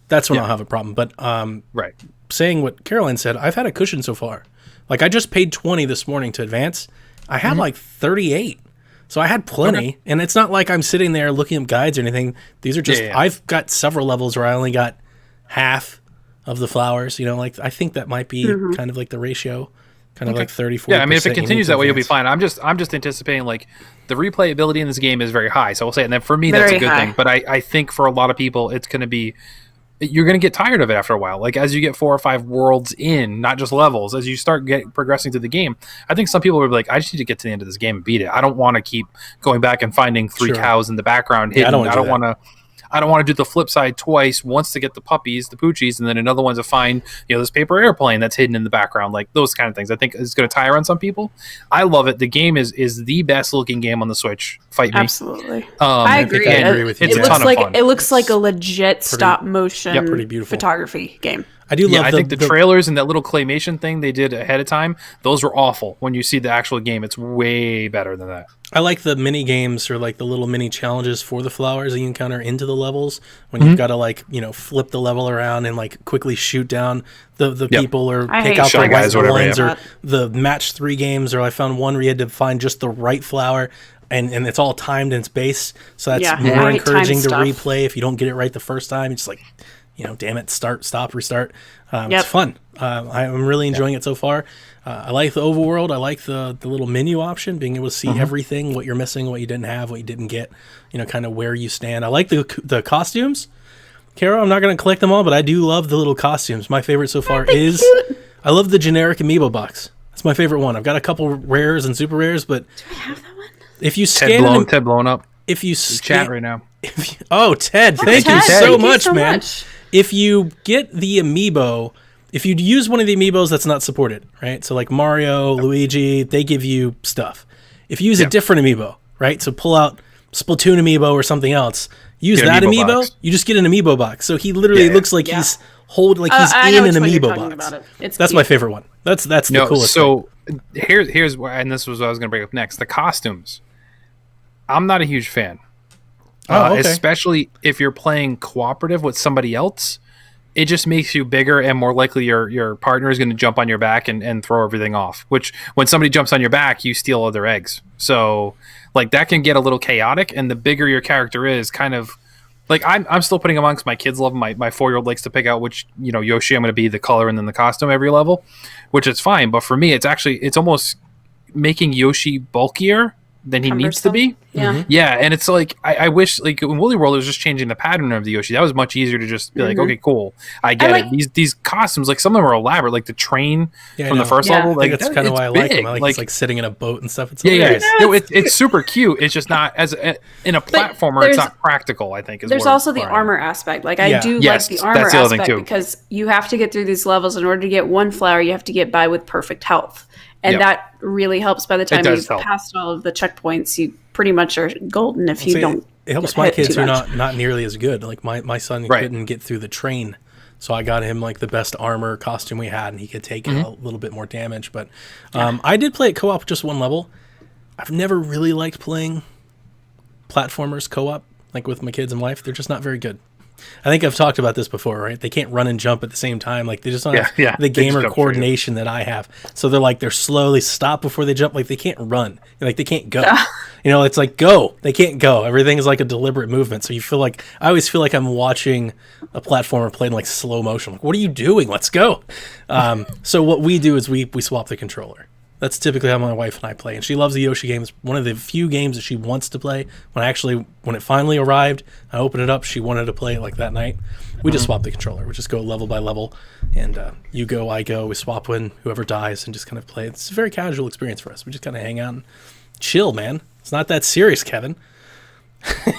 that's when I'll have a problem. But right. saying what Caroline said, I've had a cushion so far. Like I just paid 20 this morning to advance. I had like 38. So I had plenty, and it's not like I'm sitting there looking at guides or anything. These are just I've got several levels where I only got half of the flowers. Like I think that might be kind of like the ratio, kind of like 30-40%. Yeah, I mean, if it continues that way, you'll be fine. I'm just anticipating like the replayability in this game is very high. So I'll say, and then for me, that's a good thing. But I think for a lot of people, it's going to be. You're going to get tired of it after a while. Like as you get 4 or 5 worlds in, not just levels, as you start progressing through the game, I think some people will be like, I just need to get to the end of this game and beat it. I don't want to keep going back and finding 3 cows in the background hidden. I don't want to do the flip side twice, once to get the puppies, the poochies, and then another one to find, this paper airplane that's hidden in the background. Like those kind of things I think is going to tire on some people. I love it. The game is the best looking game on the Switch. Fight me. Absolutely. I I agree. agree with you. It's Yeah. a ton of fun. It looks like a legit stop motion pretty beautiful photography game. I do love I think the trailers and that little claymation thing they did ahead of time, those were awful. When you see the actual game, it's way better than that. I like the mini games or like the little mini challenges for the flowers that you encounter into the levels when you've got to flip the level around and like quickly shoot down the people or pick out the Shy right Guys or whatever, ones or the match 3 games. Or I found one where you had to find just the right flower and it's all timed in space. So that's more encouraging to replay if you don't get it right the first time. It's like, damn it, start, stop, restart. It's fun. I'm really enjoying it so far. I like the overworld. I like the little menu option, being able to see everything, what you're missing, what you didn't have, what you didn't get, kind of where you stand. I like the costumes. Carol, I'm not going to collect them all, but I do love the little costumes. My favorite so far is I love the generic amiibo box. That's my favorite one. I've got a couple rares and super rares, but do I have that one? If you scan Ted blowing up. If you chat right now. Ted, thank you so much, man. If you get the amiibo, if you use one of the amiibos that's not supported, right? So like Mario, Luigi, they give you stuff. If you use a different amiibo, right? So pull out Splatoon amiibo or something else. Use that amiibo. You just get an amiibo box. So he literally looks like he's he's in an amiibo box. That's my favorite one. That's the coolest. So here's where, and this was what I was going to bring up next. The costumes. I'm not a huge fan. Especially if you're playing cooperative with somebody else. it just makes you bigger and more likely your partner is going to jump on your back and throw everything off. Which when somebody jumps on your back, you steal all their eggs. So like that can get a little chaotic, and the bigger your character is, kind of like I'm still putting amongst my kids love. My 4-year-old likes to pick out which Yoshi I'm going to be, the color and then the costume every level, which is fine. But for me, it's almost making Yoshi bulkier than he needs to be. Yeah, and it's like I wish like in Woolly World it was just changing the pattern of the Yoshi. That was much easier to just be like, okay, cool, I get it. These costumes, like some of them are elaborate, like the train from the first level. Like that's kind of why I like them. I like, it's like sitting in a boat and stuff. It's it's super cute. It's just not in a platformer. It's not practical. I think there's also the armor aspect. Like I do like the armor aspect because you have to get through these levels in order to get one flower. You have to get by with perfect health. And that really helps. By the time you've passed all of the checkpoints, you pretty much are golden if you don't. It helps my kids who are not nearly as good. Like my son couldn't get through the train, so I got him like the best armor costume we had, and he could take a little bit more damage. But I did play it co-op just one level. I've never really liked playing platformers co-op, like with my kids and wife. They're just not very good. I think I've talked about this before, right? They can't run and jump at the same time. Like they just don't have the gamer coordination that I have. So they're slowly stop before they jump. Like they can't run. Like they can't go. It's like go. They can't go. Everything is like a deliberate movement. So I always feel like I'm watching a platformer played in like slow motion. Like, what are you doing? Let's go. So what we do is we swap the controller. That's typically how my wife and I play. And she loves the Yoshi games. One of the few games that she wants to play. When it finally arrived, I opened it up. She wanted to play it like that night. We just swap the controller. We just go level by level. And you go, I go. We swap when whoever dies and just kind of play. It's a very casual experience for us. We just kind of hang out and chill, man. It's not that serious, Kevin.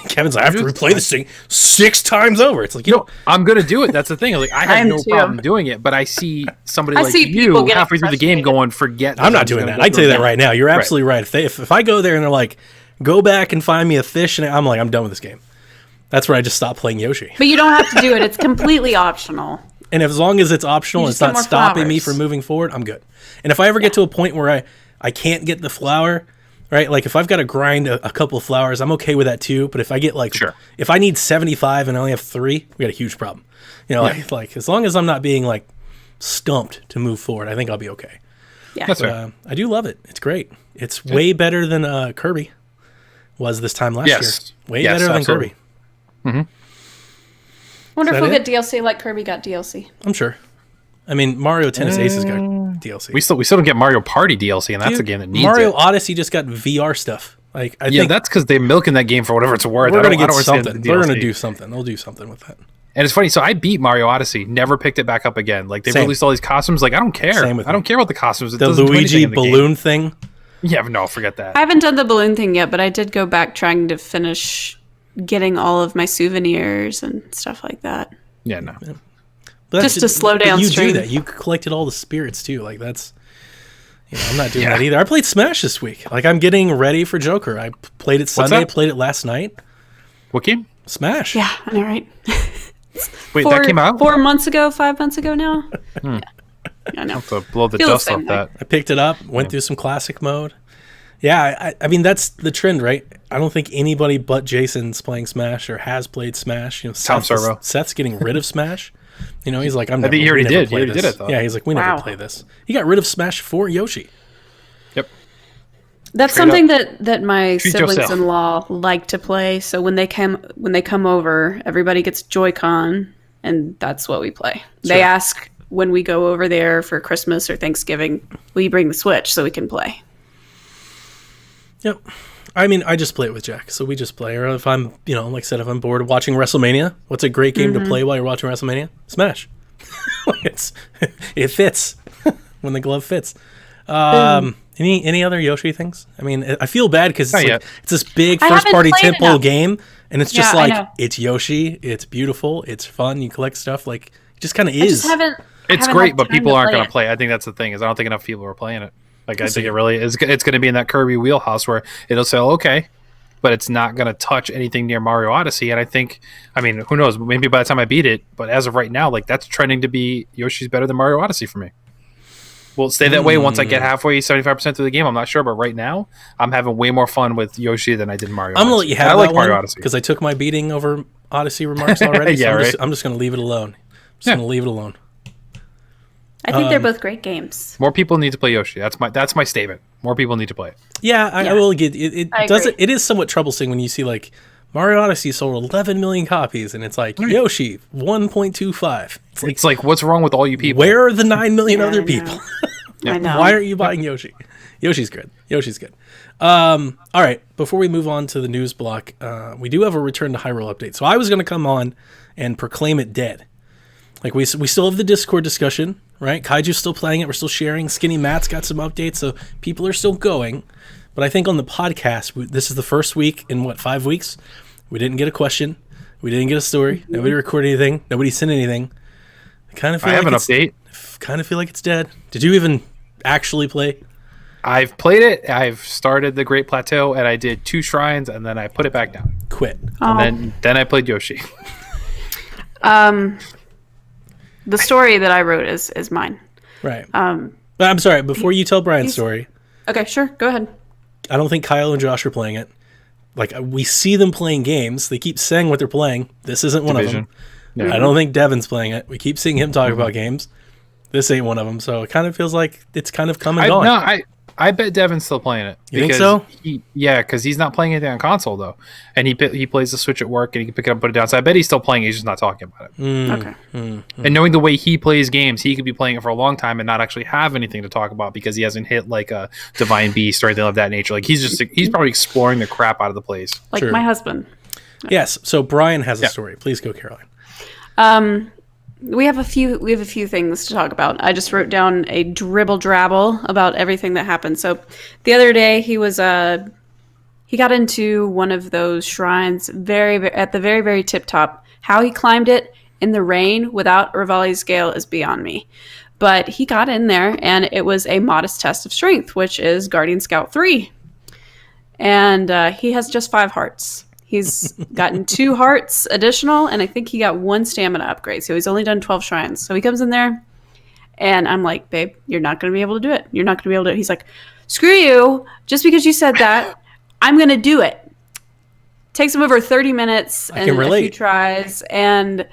Kevin's like, I have to replay this thing 6 times over. It's like, I'm going to do it. That's the thing. Like, I have no problem doing it, but I see somebody like you halfway through the game going, forget. I'm not doing that. I tell you that right now. You're absolutely right. If I go there and they're like, go back and find me a fish, and I'm like, I'm done with this game. That's where I just stop playing Yoshi. But you don't have to do it. It's completely optional. And as long as it's optional and it's not stopping me from moving forward, I'm good. And if I ever get to a point where I can't get the flower, right? Like if I've got to grind a couple of flowers, I'm okay with that too. But if I get if I need 75 and I only have 3, we got a huge problem. Like as long as I'm not being like stumped to move forward, I think I'll be okay. Yeah, that's right. I do love it. It's great. It's way better than Kirby was this time last year. Way better than Kirby. I wonder if we'll get DLC like Kirby got DLC. I'm sure. I mean, Mario Tennis Aces got DLC. We still don't get Mario Party DLC, and that's a game that needs Mario Odyssey just got VR stuff. Like I think that's because they're milking that game for whatever it's worth. We're gonna get something. They're gonna do something. They'll do something with that. And it's funny. So I beat Mario Odyssey, never picked it back up again. Like they released all these costumes. Like I don't care. I don't care about the costumes. The Luigi balloon thing. Yeah, no, forget that. I haven't done the balloon thing yet, but I did go back trying to finish getting all of my souvenirs and stuff like that. Yeah, no. Yeah. Just to slow down. You do that. You collected all the spirits too. Like that's. I'm not doing that either. I played Smash this week. Like I'm getting ready for Joker. I played it Sunday. I played it last night. What game? Smash. Yeah, I know, right? Wait, that came out 4 months ago, 5 months ago now. Yeah. I know. I'll have to blow the dust off that. I picked it up, went through some classic mode. Yeah, I mean that's the trend, right? I don't think anybody but Jason's playing Smash or has played Smash. Seth's getting rid of Smash. He's like, I think he already did. He already did it, though. Yeah, he's like, we never play this. He got rid of Smash for Yoshi. Yep. That's something that my siblings-in-law like to play. So when they come over, everybody gets Joy-Con, and that's what we play. Sure. They ask when we go over there for Christmas or Thanksgiving, will you bring the Switch so we can play? Yep. I mean, I just play it with Jack, so we just play. Or if I'm, like I said, if I'm bored watching WrestleMania, what's a great game to play while you're watching WrestleMania? Smash. It fits when the glove fits. Any other Yoshi things? I mean, I feel bad because it's this big first-party temple game, and it's just it's Yoshi. It's beautiful. It's fun. You collect stuff. Like it just kind of is. It's great, but people aren't going to play. I think that's the thing. Is I don't think enough people are playing it. Like I think it really is. It's going to be in that Kirby wheelhouse where it'll say, okay, but it's not going to touch anything near Mario Odyssey. And I mean, who knows? Maybe by the time I beat it, but as of right now, like that's trending to be Yoshi's better than Mario Odyssey for me. Will it stay that way once I get halfway, 75% through the game? I'm not sure, but right now, I'm having way more fun with Yoshi than I did Mario Odyssey. I'm going to let you have that Mario Odyssey because I took my beating over Odyssey remarks already. I'm just going to leave it alone. Just gonna leave it alone. I think they're both great games. More people need to play Yoshi. That's my statement. More people need to play it. Yeah, I will get it. I Does agree. it is somewhat troublesome when you see like Mario Odyssey sold 11 million copies, and it's like Yoshi 1.25. It's like, what's wrong with all you people? Where are the 9 million Yeah, other I know. people? I know. Why aren't you buying Yoshi? Yoshi's good. Yoshi's good. All right. Before we move on to the news block, we do have a Return to Hyrule update. So I was going to come on and proclaim it dead. Like we still have the Discord discussion, right? Kaiju's still playing it. We're still sharing. Skinny Matt's got some updates, so people are still going. But I think on the podcast, this is the first week in 5 weeks. We didn't get a question. We didn't get a story. Nobody recorded anything. Nobody sent anything. I kind of feel have like an update. Kind of feel like it's dead. Did you even actually play? I've played it. I've started the Great Plateau, and I did 2 shrines, and then I put it back down. Quit. And then I played Yoshi. The story that I wrote is mine. Right. But I'm sorry. Before you tell Brian's story, Okay, sure. Go ahead. I don't think Kyle and Josh are playing it. Like we see them playing games. They keep saying what they're playing. This isn't one Division. of them. I don't think Devin's playing it. We keep seeing him talk about games. This ain't one of them. So it kind of feels like it's kind of come and gone. No, I bet Devin's still playing it. You think so? Because he's not playing anything on console though, and he plays the Switch at work, and he can pick it up, and put it down. So I bet he's still playing it. He's just not talking about it. Okay. And knowing the way he plays games, he could be playing it for a long time and not actually have anything to talk about because he hasn't hit like a Divine Beast or anything of that nature. Like he's probably exploring the crap out of the place. Like True. my husband. Yes. So Brian has a story. Please go, Caroline. We have a few things to talk about. I just wrote down a dribble drabble about everything that happened. So the other day he got into one of those shrines at the very, very tip top. How he climbed it in the rain without Rivali's scale is beyond me. But he got in there, and it was a modest test of strength, which is Guardian Scout 3. And he has just 5 hearts. He's gotten 2 hearts additional, and I think he got 1 stamina upgrade. So he's only done 12 shrines. So he comes in there, and I'm like, babe, you're not going to be able to do it. You're not going to be able to do it. He's like, screw you. Just because you said that, I'm going to do it. Takes him over 30 minutes and a few tries. And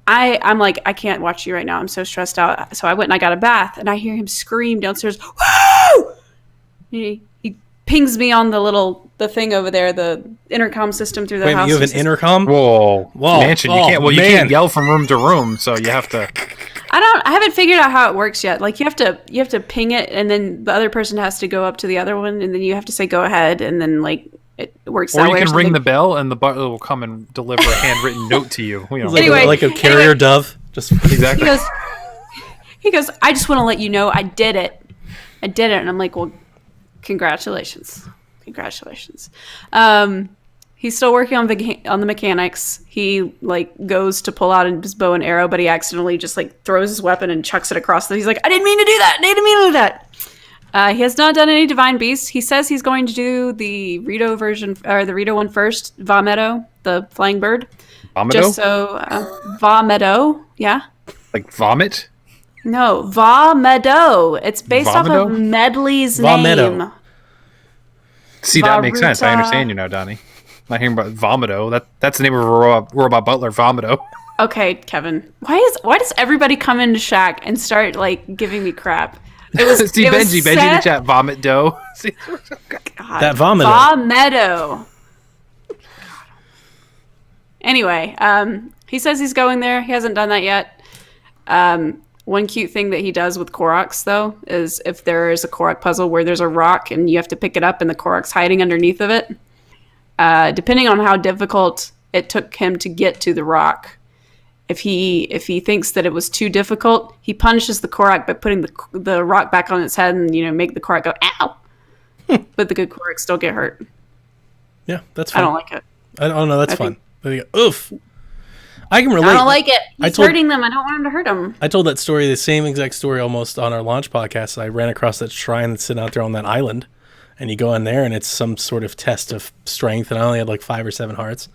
I'm like, I can't watch you right now. I'm so stressed out. So I went and I got a bath, and I hear him scream downstairs, woo! He pings me on the thing over there, the intercom system through the house. You have an intercom? Whoa, mansion! You can't. Well, you man. can't yell from room to room, so you have to. I haven't figured out how it works yet. Like you have to ping it, and then the other person has to go up to the other one, and then you have to say go ahead, and then like it works. Or that you way can or ring something. the bell, and the butler will come and deliver a handwritten note to you. You know, Anyway, like a carrier dove. Just exactly. He goes, I just want to let you know I did it. And I'm like, well, congratulations. He's still working on the mechanics. He like goes to pull out his bow and arrow, but he accidentally just like throws his weapon and chucks it across. He's like, I didn't mean to do that. He has not done any divine beasts. He says he's going to do the Rito version or the Rito one first. Vamedo, the flying bird. Vamedo? Just so Vamedo, yeah. Like vomit. No, Vamedo. It's based off Vamedo? of Medley's Vamedo. name. See, that makes sense. I Varuta. understand you now, Donnie. Not hearing about Vomito. That's the name of a robot butler, Vomito. Okay, Kevin. Why does everybody come into Shaq and start like giving me crap? It was See, it was Benji in the set- chat, vomit dough. See, God, That Vamedo. Vamedo. Anyway, he says he's going there. He hasn't done that yet. One cute thing that he does with Koroks, though, is if there is a Korok puzzle where there's a rock and you have to pick it up and the Korok's hiding underneath of it, depending on how difficult it took him to get to the rock, if he thinks that it was too difficult, he punishes the Korok by putting the rock back on its head and, make the Korok go, ow! But the good Koroks still get hurt. Yeah, that's fun. I don't like it. I don't know. That's I fun. think- There you go. Oof. I can relate. I don't like it. I He's told- hurting them. I don't want him to hurt them. I told that story, the same exact story almost on our launch podcast. I ran across that shrine that's sitting out there on that island, and you go in there and it's some sort of test of strength, and I only had like 5 or 7 hearts,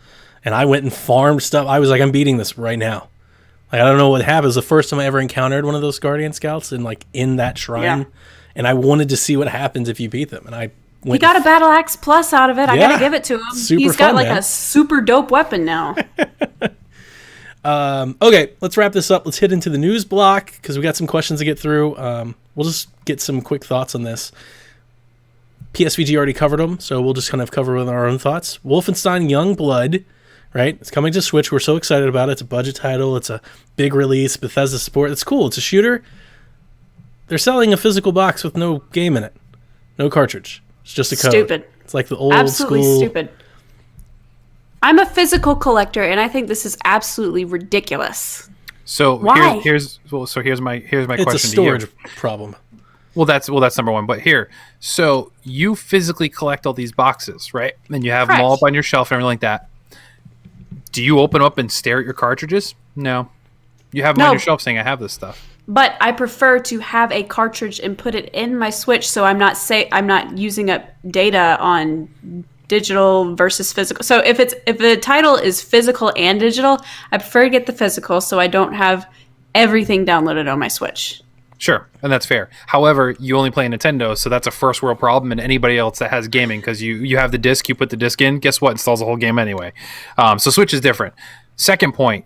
and I went and farmed stuff. I was like, I'm beating this right now. Like, I don't know what happened. It was the first time I ever encountered one of those Guardian Scouts in that shrine, Yeah. and I wanted to see what happens if you beat them, and I He went. got a Battle Axe Plus out of it. I Yeah. gotta give it to him. Super He's got fun, like man. a super dope weapon now. Okay, let's wrap this up. Let's hit into the news block because we got some questions to get through. We'll just get some quick thoughts on this. PSVG already covered them, so we'll just kind of cover with our own thoughts. Wolfenstein Youngblood, right? It's coming to Switch. We're so excited about it. It's a budget title. It's a big release. Bethesda support. It's cool. It's a shooter. They're selling a physical box with no game in it. No cartridge. It's just a code. Stupid. It's like the old Absolutely school. stupid. I'm a physical collector, and I think this is absolutely ridiculous. So Why? here's my It's question a to you. storage problem. Well, that's number one. But here, so you physically collect all these boxes, right? And you have them all Correct. up on your shelf and everything like that. Do you open up and stare at your cartridges? No. You have them on No. your shelf saying, "I have this stuff." But I prefer to have a cartridge and put it in my Switch, so I'm not using up data on digital versus physical. So if the title is physical and digital, I prefer to get the physical, so I don't have everything downloaded on my Switch. Sure, and that's fair. However, you only play Nintendo, so that's a first world problem. And anybody else that has gaming, because you have the disc, you put the disc in. Guess what? Installs the whole game anyway. So Switch is different. Second point.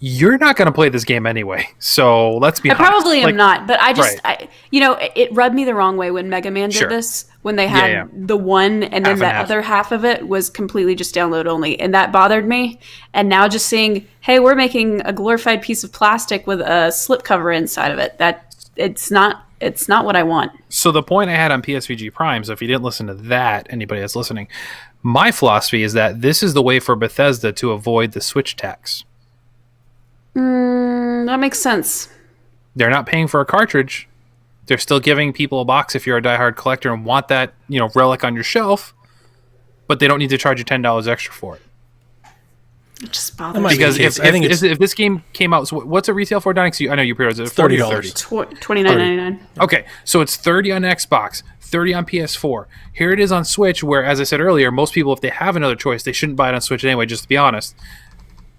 You're not going to play this game anyway, so let's be I honest. probably am Like, not, but I just, right. it rubbed me the wrong way when Mega Man did Sure. this, when they had Yeah. the one and then Half and the half. other half of it was completely just download only. And that bothered me. And now just seeing, hey, we're making a glorified piece of plastic with a slipcover inside of it. It's not what I want. So the point I had on PSVG Prime, so if you didn't listen to that, anybody that's listening, my philosophy is that this is the way for Bethesda to avoid the Switch tax. That makes sense. They're not paying for a cartridge. They're still giving people a box if you're a diehard collector and want that, relic on your shelf, but they don't need to charge you $10 extra for it. It just That bothers might me. be the Because case. if, I think if this game came out, so what's it retail for, Donnie? 'Cause I know you pre-ordered it. It's $40 $30. or 30? $29.99. Okay, so it's 30 on Xbox, 30 on PS4. Here it is on Switch, where, as I said earlier, most people, if they have another choice, they shouldn't buy it on Switch anyway, just to be honest.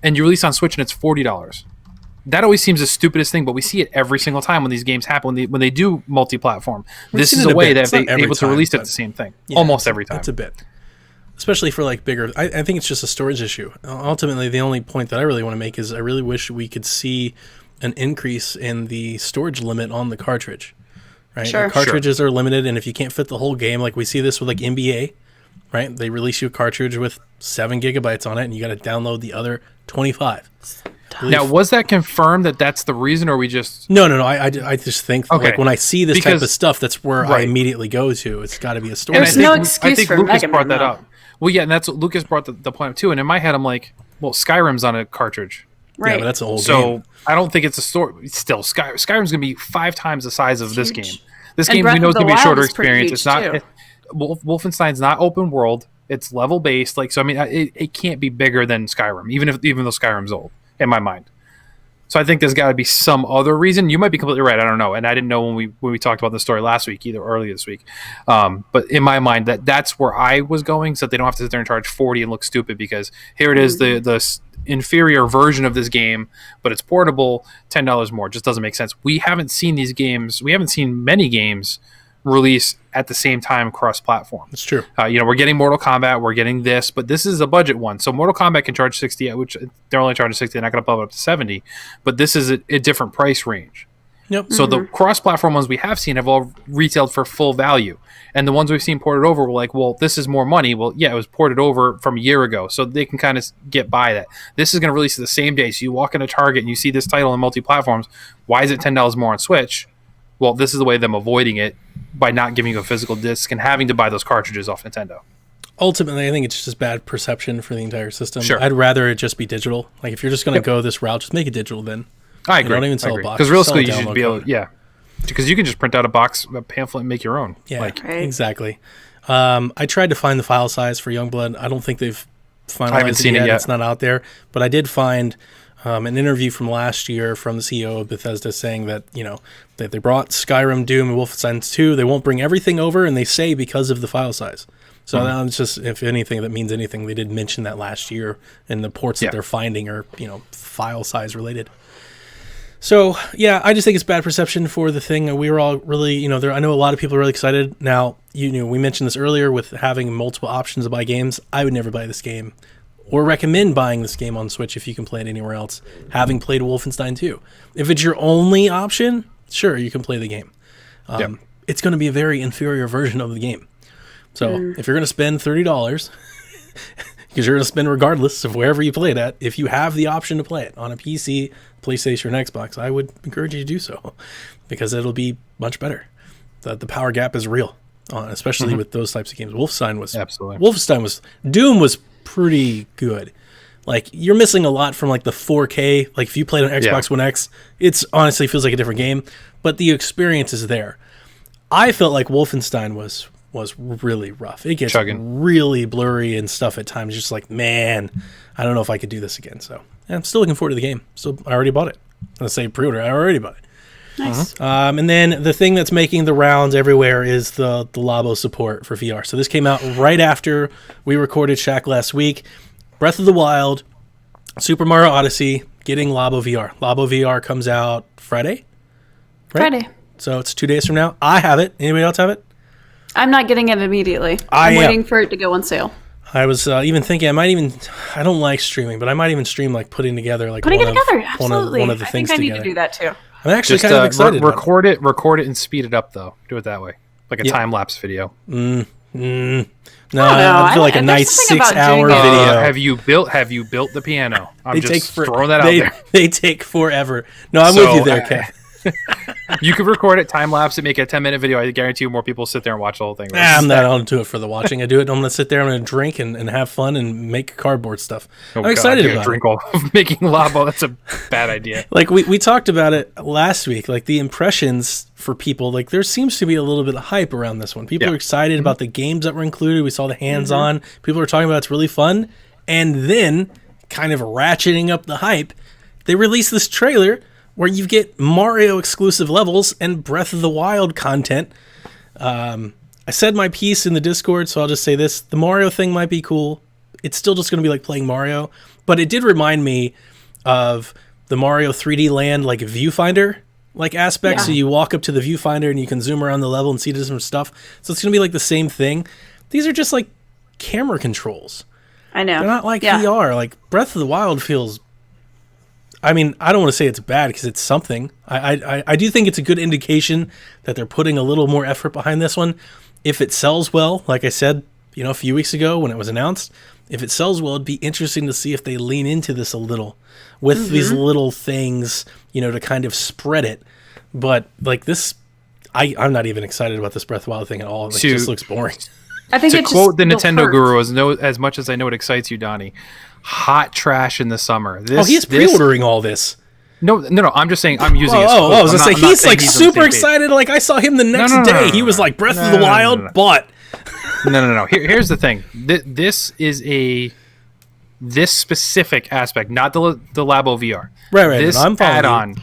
And you release on Switch and it's $40. That always seems the stupidest thing, but we see it every single time when these games happen, when they do multi-platform. This seen is it a a way bit. that It's they're not every able to time, release it but- the same thing. Yeah, Almost every time. It's a bit. Especially for like bigger. I think it's just a storage issue. Ultimately, the only point that I really want to make is I really wish we could see an increase in the storage limit on the cartridge. Right? Sure. The cartridges are limited, and if you can't fit the whole game, like we see this with like NBA, right? They release you a cartridge with 7 gigabytes on it, and you got to download the other 25. Now, was that confirmed that that's the reason, or we just... No. I just think Okay. like when I see this type Because- of stuff, that's where I Right. immediately go to. It's got to be a And storage. There's limit. no excuse for Lucas Mega brought Man, that though. up. Well, yeah, and that's what Lucas brought the point up too. And in my head, I'm like, well, Skyrim's on a cartridge. Yeah, Right. but that's a whole So game. I don't think it's a story. Still, Skyrim's going to be 5 times the size of this huge. game. This And game Breath we know of is going the to be a shorter Wild is pretty experience. huge, It's not. too. Wolfenstein's not open world. It's level based. Like, so I mean, it can't be bigger than Skyrim, even though Skyrim's old in my mind. So I think there's got to be some other reason. You might be completely right. I don't know, and I didn't know when we talked about the story last week, either earlier this week. But in my mind, that's where I was going, so that they don't have to sit there and charge 40 and look stupid, because here it is, the inferior version of this game, but it's portable, $10 more. It just doesn't make sense. We haven't seen these games. We haven't seen many games release at the same time cross-platform. It's true. We're getting Mortal Kombat, we're getting this, but this is a budget one. So Mortal Kombat can charge 60, which they're only charging 60, they're not going to bump it up to 70, but this is a different price range. Yep. So the cross-platform ones we have seen have all retailed for full value. And the ones we've seen ported over were like, well, this is more money. Well, yeah, it was ported over from a year ago, so they can kind of get by that. This is going to release the same day. So you walk into Target and you see this title on multi-platforms. Why is it $10 more on Switch? Well, this is the way them avoiding it, by not giving you a physical disc and having to buy those cartridges off Nintendo. Ultimately, I think it's just bad perception for the entire system. Sure. I'd rather it just be digital. Like, if you're just going to go this route, just make it digital then. I agree. don't even sell a box, Because just sell a realistically, you should download be able, code. yeah. Because you can just print out a pamphlet and make your own. Yeah, Like, Right. exactly. I tried to find the file size for Youngblood. I don't think they've finalized seen it it yet. yet. It's not out there. But I did find an interview from last year from the CEO of Bethesda saying that, that they brought Skyrim, Doom, and Wolfenstein 2. They won't bring everything over, and they say because of the file size. So that's just, if anything, that means anything. They did mention that last year, and the ports that they're finding are, file size related. So, yeah, I just think it's bad perception for the thing. We were all really, I know a lot of people are really excited. Now, we mentioned this earlier with having multiple options to buy games. I would never buy this game or recommend buying this game on Switch if you can play it anywhere else, having played Wolfenstein 2. If it's your only option, sure, you can play the game. It's going to be a very inferior version of the game. So if you're going to spend $30, because you're going to spend regardless of wherever you play it at, if you have the option to play it on a PC, PlayStation, or an Xbox, I would encourage you to do so, because it'll be much better. The power gap is real, especially with those types of games. Doom was pretty good. Like, you're missing a lot from like the 4K. Like, if you played on Xbox One X, it's honestly feels like a different game, but the experience is there. I felt like Wolfenstein was really rough. It gets really blurry and stuff at times. Just like, man, I don't know if I could do this again. So I'm still looking forward to the game. I already bought it. Let's say pre-order. I already bought it. Nice. And then the thing that's making the rounds everywhere is the Labo support for VR. So this came out right after we recorded Shaq last week. Breath of the Wild, Super Mario Odyssey, getting Labo VR. Labo VR comes out Friday? Right? Friday. So it's 2 days from now. I have it. Anybody else have it? I'm not getting it immediately. I'm waiting for it to go on sale. I was even thinking I don't like streaming, but I might even stream like putting together like absolutely. one of the things together. I think I need to do that too. I'm actually kind of excited. Record it, and speed it up though. Do it that way, like a time lapse video. No, I feel like a nice 6-hour video. Have you built the piano? I'm just throwing that out there. They take forever. No, I'm with you there, Kev. You could record it, time lapse it, make it a 10-minute video. I guarantee you more people sit there and watch the whole thing. I'm not going to do it for the watching. I do it. I'm going to sit there. I'm going to drink and have fun and make cardboard stuff. I'm excited about drink all of making Labo. That's a bad idea. Like we talked about it last week. Like the impressions for people. Like there seems to be a little bit of hype around this one. People are excited about the games that were included. We saw the hands-on. People are talking about it's really fun. And then, kind of ratcheting up the hype, they released this trailer where you get Mario exclusive levels and Breath of the Wild content. I said my piece in the Discord, so I'll just say this. The Mario thing might be cool. It's still just going to be like playing Mario. But it did remind me of the Mario 3D Land like viewfinder like aspect. So you walk up to the viewfinder and you can zoom around the level and see different stuff. So it's going to be like the same thing. These are just like camera controls. I know. They're not like VR. Like Breath of the Wild feels... I mean, I don't want to say it's bad because it's something. I do think it's a good indication that they're putting a little more effort behind this one. If it sells well, like I said, a few weeks ago when it was announced, if it sells well, it'd be interesting to see if they lean into this a little with these little things, to kind of spread it. But like this, I'm not even excited about this Breath of the Wild thing at all. It just looks boring. I think to quote the Nintendo guru, as much as I know it excites you, Donnie, hot trash in the summer. He's pre-ordering all this. No. I'm just saying I'm using. I was gonna say he's like super excited. Like I saw him the next day. He was like Breath of the Wild, but no. Here's the thing. This is this specific aspect, not the Labo VR. Right. This I'm add-on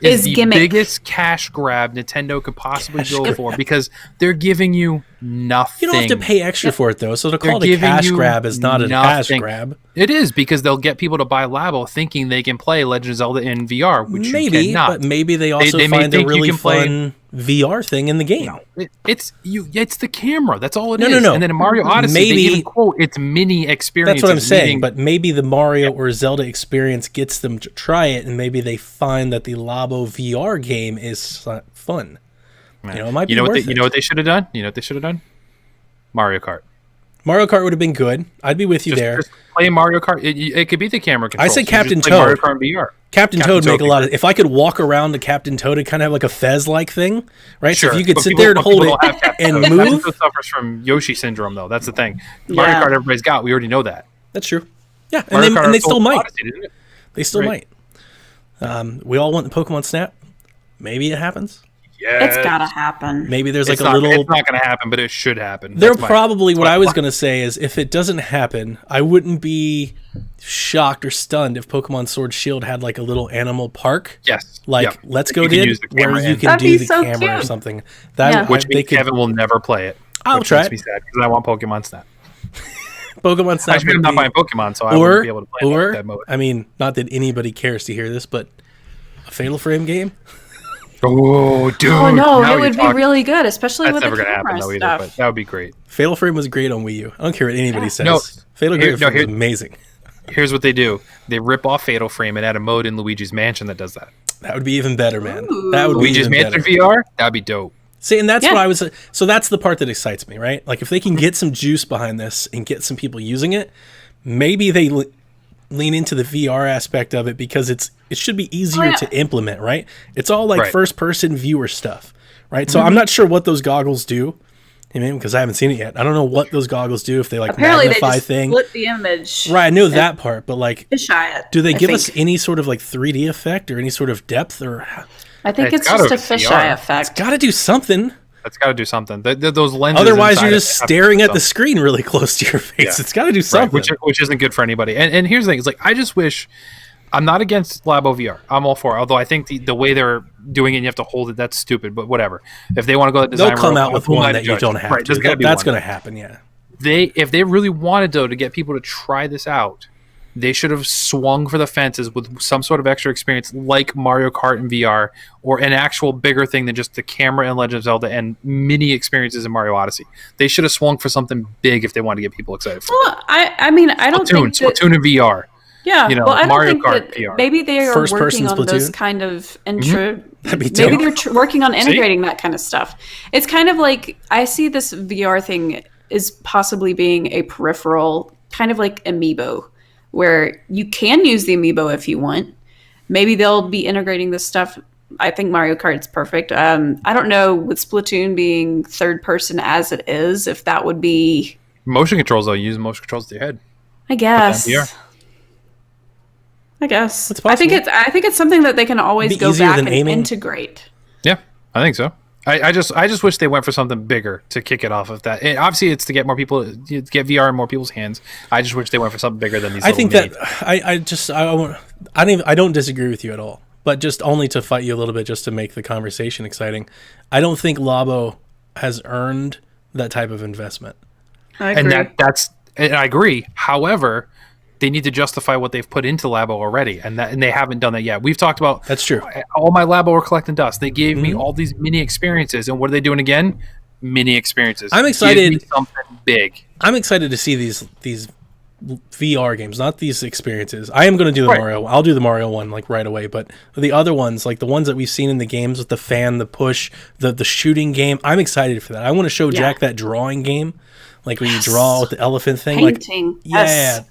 is the gimmick. biggest cash grab Nintendo could possibly go for because they're giving you nothing. You don't have to pay extra for it though, so to call it a cash grab is not a cash grab. It is because they'll get people to buy Labo thinking they can play Legend of Zelda in VR, which you cannot. But maybe they also find a really fun VR thing in the game. No, it's the camera. That's all it is. No. And then in Mario Odyssey, they even quote it's mini experience. That's what I'm saying. But maybe the Mario or Zelda experience gets them to try it, and maybe they find that the Labo VR game is fun. It might be worth it. You know what they should have done? You know what they should have done? Mario Kart. Mario Kart would have been good. I'd be with you there. Just play Mario Kart. It could be the camera control. I say Captain Toad. Mario Kart VR. Captain Toad make a lot of... If I could walk around the Captain Toad, it'd kind of have like a Fez-like thing, right? Sure. So if you could sit there and hold it and move... Captain suffers from Yoshi syndrome, though. That's the thing. Mario Kart everybody's got. We already know that. That's true. Yeah, and they still might. Odyssey, they still might. We all want the Pokemon Snap. Maybe it happens. Yeah, it's gotta happen. Maybe there's It's not going to happen, but it should happen. What I was going to say is if it doesn't happen, I wouldn't be shocked or stunned if Pokemon Sword Shield had like a little animal park. Yes. Let's Go did, where you can do the camera or something. Which means Kevin will never play it. I'll try it. Because I want Pokemon Snap. Pokemon Snap. I'm not buying Pokemon, so I wouldn't be able to play that mode. I mean, not that anybody cares to hear this, but a Fatal Frame game? Oh, dude! Oh no, it would be really good, especially with the camera happen, though, stuff. But that would be great. Fatal Frame was great on Wii U. I don't care what anybody says. Fatal Frame was amazing. Here's what they do: they rip off Fatal Frame and add a mode in Luigi's Mansion that does that. That would be even better, man. Ooh. That would Luigi's be even Mansion better. VR, that'd be dope. See, and that's Yeah. what I was. So that's the part that excites me, right? Like if they can get some juice behind this and get some people using it, maybe they lean into the VR aspect of it because it should be easier to implement, right? It's all like Right. first person viewer stuff, right? So I'm not sure what those goggles do. I mean, because I haven't seen it yet. I don't know what those goggles do if they like Apparently, they magnify just thing. split the image. Right, I know that part, but like, Fisheye it. do they I give think. us any sort of like 3D effect or any sort of depth or? I think It's it's gotta just a be fisheye VR. effect. Got to do something. That's got to do something. Those lenses. Otherwise, inside you're it just have to do staring at the something. screen really close to your face. Yeah. It's got to do Right, something. which isn't good for anybody. And here's the thing: it's like I just wish. I'm not against Labo VR. I'm all for it. Although I think the way they're doing it, and you have to hold it. That's stupid. But whatever. If they want to go that design They'll come route, out with who am I one to that you judge? don't have Right, to. there's gotta be That's one. going to happen, yeah. If they really wanted though to get people to try this out, they should have swung for the fences with some sort of extra experience like Mario Kart in VR or an actual bigger thing than just the camera in Legend of Zelda and mini experiences in Mario Odyssey. They should have swung for something big if they wanted to get people excited for it. Well, I mean, I don't think that, Splatoon in VR. yeah. you know, well, I don't Mario think Kart that VR. maybe they are First working person on those Splatoon? kind of intro. That'd be Maybe dope. they're working on integrating that kind of stuff. It's kind of like I see this VR thing is possibly being a peripheral, kind of like Amiibo, where you can use the Amiibo if you want. Maybe they'll be integrating this stuff. I think Mario Kart's perfect. I don't know with Splatoon being third person as it is, if that would be. Motion controls though, use motion controls to your head. I guess. VR. I guess. It's I think possible. it's something that they can always Be go easier back than and aiming. integrate. Yeah, I think so. I just wish they went for something bigger to kick it off of that. And obviously, it's to get more people, to get VR in more people's hands. I just wish they went for something bigger than these. I think that mini- I don't disagree with you at all, but just only to fight you a little bit, just to make the conversation exciting. I don't think Labo has earned that type of investment. I agree. And I agree. However, they need to justify what they've put into Labo already, and they haven't done that yet. We've talked about That's true. all my Labo were collecting dust. They gave Mm-hmm. me all these mini experiences, and what are they doing again? Mini experiences. I'm excited- Give me something big. I'm excited to see these VR games, not these experiences. I am going to do the Right. Mario. I'll do the Mario one like right away, but the other ones, like the ones that we've seen in the games with the fan, the push, the shooting game, I'm excited for that. I want to show Jack that drawing game, like where you draw with the elephant thing. Painting. Like, yeah. Yes.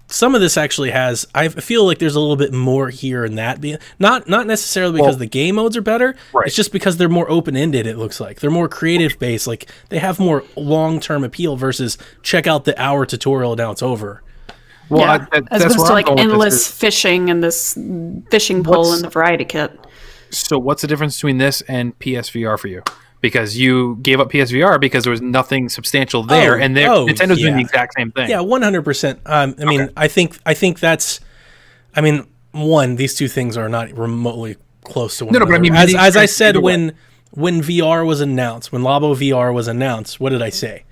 Some of this actually has. I feel like there's a little bit more here in that. Not necessarily because the game modes are better. Right. It's just because they're more open ended. It looks like they're more creative based. Like they have more long term appeal versus check out the hour tutorial. Now it's over. Well, Yeah. As that's opposed where to I'm like going with this endless is- fishing and this fishing pole What's- and the variety kit. So what's the difference between this and PSVR for you? Because you gave up PSVR because there was nothing substantial there, and Nintendo's doing yeah. the exact same thing. Yeah, 100%. I mean, I think that's. I mean, these two things are not remotely close to one No, but another. I mean, as mini I experience said either way. when VR was announced, when Labo VR was announced, what did I say?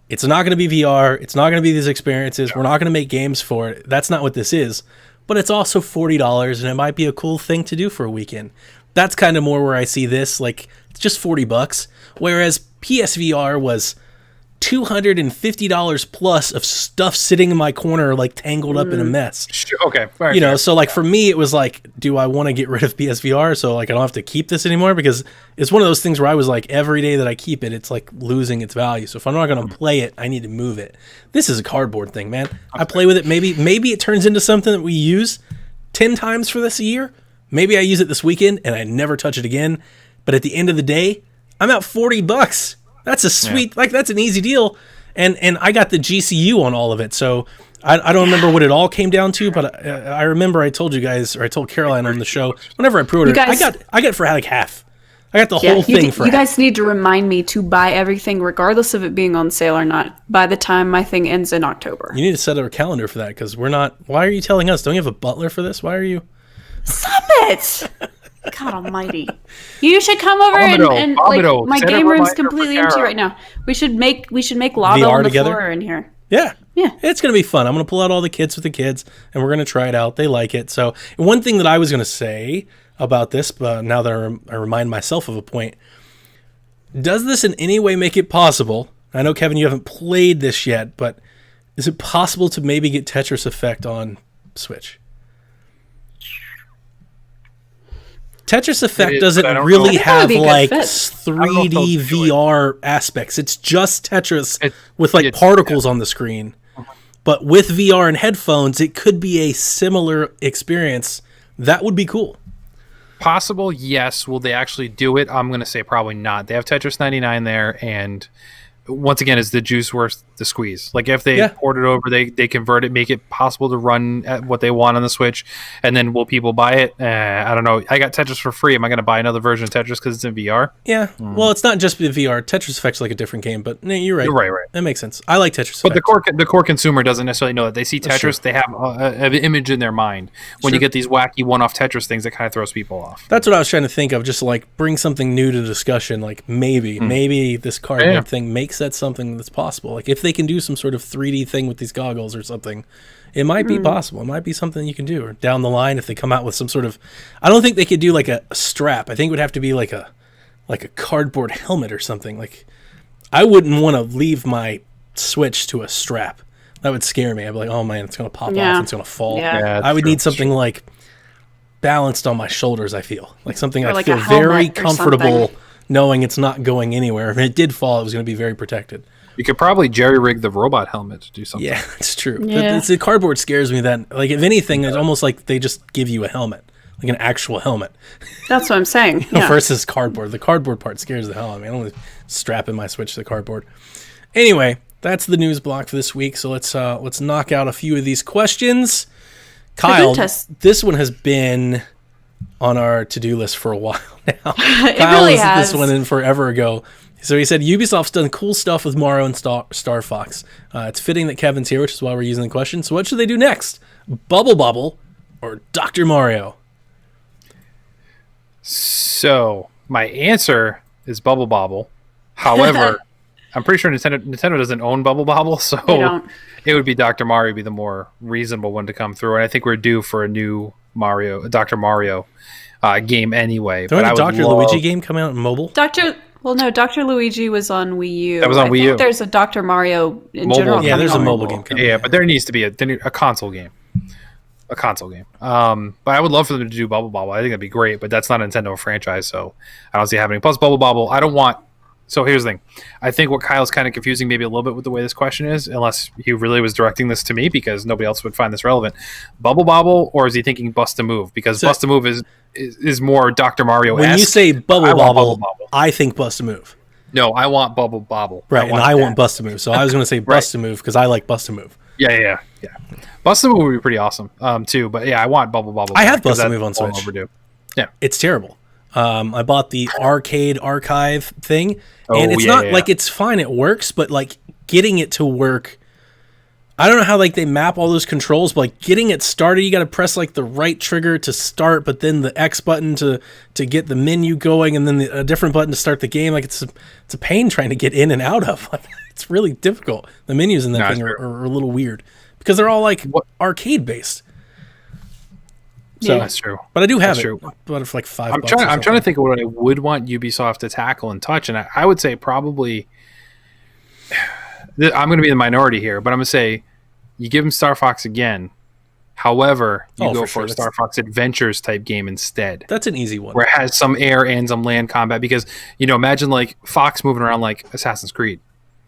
It's not going to be VR. It's not going to be these experiences. We're not going to make games for it. That's not what this is. But it's also $40, and it might be a cool thing to do for a weekend. That's kind of more where I see this. Like, it's just $40. Whereas PSVR was $250 plus of stuff sitting in my corner, like tangled up in a mess. Sure, okay. Fair, You know, fair. so like for me, it was like, do I want to get rid of PSVR so like I don't have to keep this anymore? Because it's one of those things where I was like, every day that I keep it, it's like losing its value. So if I'm not going to play it, I need to move it. This is a cardboard thing, man. I play with it. Maybe it turns into something that we use 10 times for this year. Maybe I use it this weekend and I never touch it again. But at the end of the day, I'm out $40. That's a sweet, like that's an easy deal. And I got the GCU on all of it. So I don't remember what it all came down to, but I remember I told you guys, or I told Caroline on the show, whenever I pre-ordered, You guys- I got it for like half. I got the whole thing for you half. guys need to remind me to buy everything, regardless of it being on sale or not, by the time my thing ends in October. You need to set up a calendar for that because we're not. Why are you telling us? Don't you have a butler for this? Why are you? Stop it! God Almighty! You should come over Vomito, and vomito. like my Set a game room's reminder completely for empty Kara. right now. We should make lava VR on the together? floor in here. Yeah. Yeah. It's going to be fun. I'm going to pull out all the kids with the kids and we're going to try it out. They like it. So, one thing that I was going to say about this, but now that I remind myself of a point, does this in any way make it possible? I know, Kevin, you haven't played this yet, but Is it possible to maybe get Tetris Effect on Switch? Tetris Effect is, doesn't but I don't really know. have That would be a good like fit. 3D VR aspects. It's just Tetris with like it's- particles on the screen. But with VR and headphones, it could be a similar experience. That would be cool. Possible, yes. Will they actually do it? I'm going to say probably not. They have Tetris 99 there, and once again, is the juice worth the squeeze? Like if they port it over, they convert it, make it possible to run at what they want on the Switch, and then will people buy it? I don't know. I got Tetris for free. Am I going to buy another version of Tetris because it's in VR? Yeah. Well, it's not just the VR. Tetris Effect's like a different game, but no, you're right. You're right. That makes sense. I like Tetris But Effect. the core consumer doesn't necessarily know that. They see That's Tetris, true. they have an image in their mind. When you Sure. get these wacky one-off Tetris things, it kind of throws people off. That's what I was trying to think of. Just like bring something new to the discussion. Like maybe this cardboard thing makes that something that's possible. Like if they can do some sort of 3D thing with these goggles or something, it might be possible. It might be something you can do. Or down the line, if they come out with some sort of, I don't think they could do like a strap. I think it would have to be like a cardboard helmet or something. Like I wouldn't want to leave my Switch to a strap. That would scare me. I'd be like, oh man, it's gonna pop off. And it's gonna fall. Yeah. I would need something like balanced on my shoulders. I feel like something Or I'd like feel a helmet very or comfortable something. knowing it's not going anywhere. If it did fall, it was going to be very protected. You could probably jerry-rig the robot helmet to do something. Yeah, it's true. Yeah. The cardboard scares me. That like if anything, it's almost like they just give you a helmet, like an actual helmet, That's what I'm saying. Yeah. versus cardboard. The cardboard part scares the hell out of me. I don't want to strap in my Switch to the cardboard. Anyway, that's the news block for this week. So let's knock out a few of these questions. Kyle, test. this one has been on our to-do list for a while now. It Kyle really has has. this one in forever ago. So he said Ubisoft's done cool stuff with Mario and Star Fox. It's fitting that Kevin's here, which is why we're using the question. So what should they do next? Bubble Bobble or Dr. Mario? So my answer is Bubble Bobble. However, I'm pretty sure Nintendo doesn't own Bubble Bobble, so They don't. it would be Dr. Mario be the more reasonable one to come through. And I think we're due for a new Dr. Mario game anyway. Don't I have a would Dr. love- Luigi game come out in mobile? No, Dr. Luigi was on Wii U. That was on I Wii think U. There's a Dr. Mario in Mobile. general. Yeah, there's a coming on mobile game coming. Yeah, but there needs to be a console game. A console game. But I would love for them to do Bubble Bobble. I think that'd be great, but that's not a Nintendo franchise, so I don't see it happening. Plus, Bubble Bobble, I don't want. So here's the thing. I think what Kyle's kind of confusing maybe a little bit with the way this question is, unless he really was directing this to me because nobody else would find this relevant. Bubble Bobble, or is he thinking Bust a Move? Because Bust a Move is more Dr. Mario. When you say Bubble I want Bobble, Bubble Bobble. I think Bust a Move. No, I want Bubble Bobble. Right, I that. want Bust a Move. So I was going to say Bust a Move because I like Bust a Move. Yeah. Bust a Move would be pretty awesome, too. But yeah, I want Bubble Bobble. I have back, 'cause Bust a that's Move on long Switch. overdue. It's terrible. I bought the arcade archive thing, and Oh, it's yeah, not yeah, like yeah. it's fine. It works, but like getting it to work, I don't know how like they map all those controls. But like getting it started, you got to press like the right trigger to start, but then the X button to get the menu going, and then a different button to start the game. Like it's a pain trying to get in and out of. Like, it's really difficult. The menus in that No, thing it's are a little weird because they're all like arcade based. So, That's true. but I do have That's it. true. I bought it for like $5. I'm trying to think of what I would want Ubisoft to tackle and touch, and I would say probably I'm going to be the minority here, but I'm going to say you give them Star Fox again. However, you Oh, go for for sure. a Star Fox Adventures type game instead, That's an easy one. where it has some air and some land combat. Because imagine like Fox moving around like Assassin's Creed.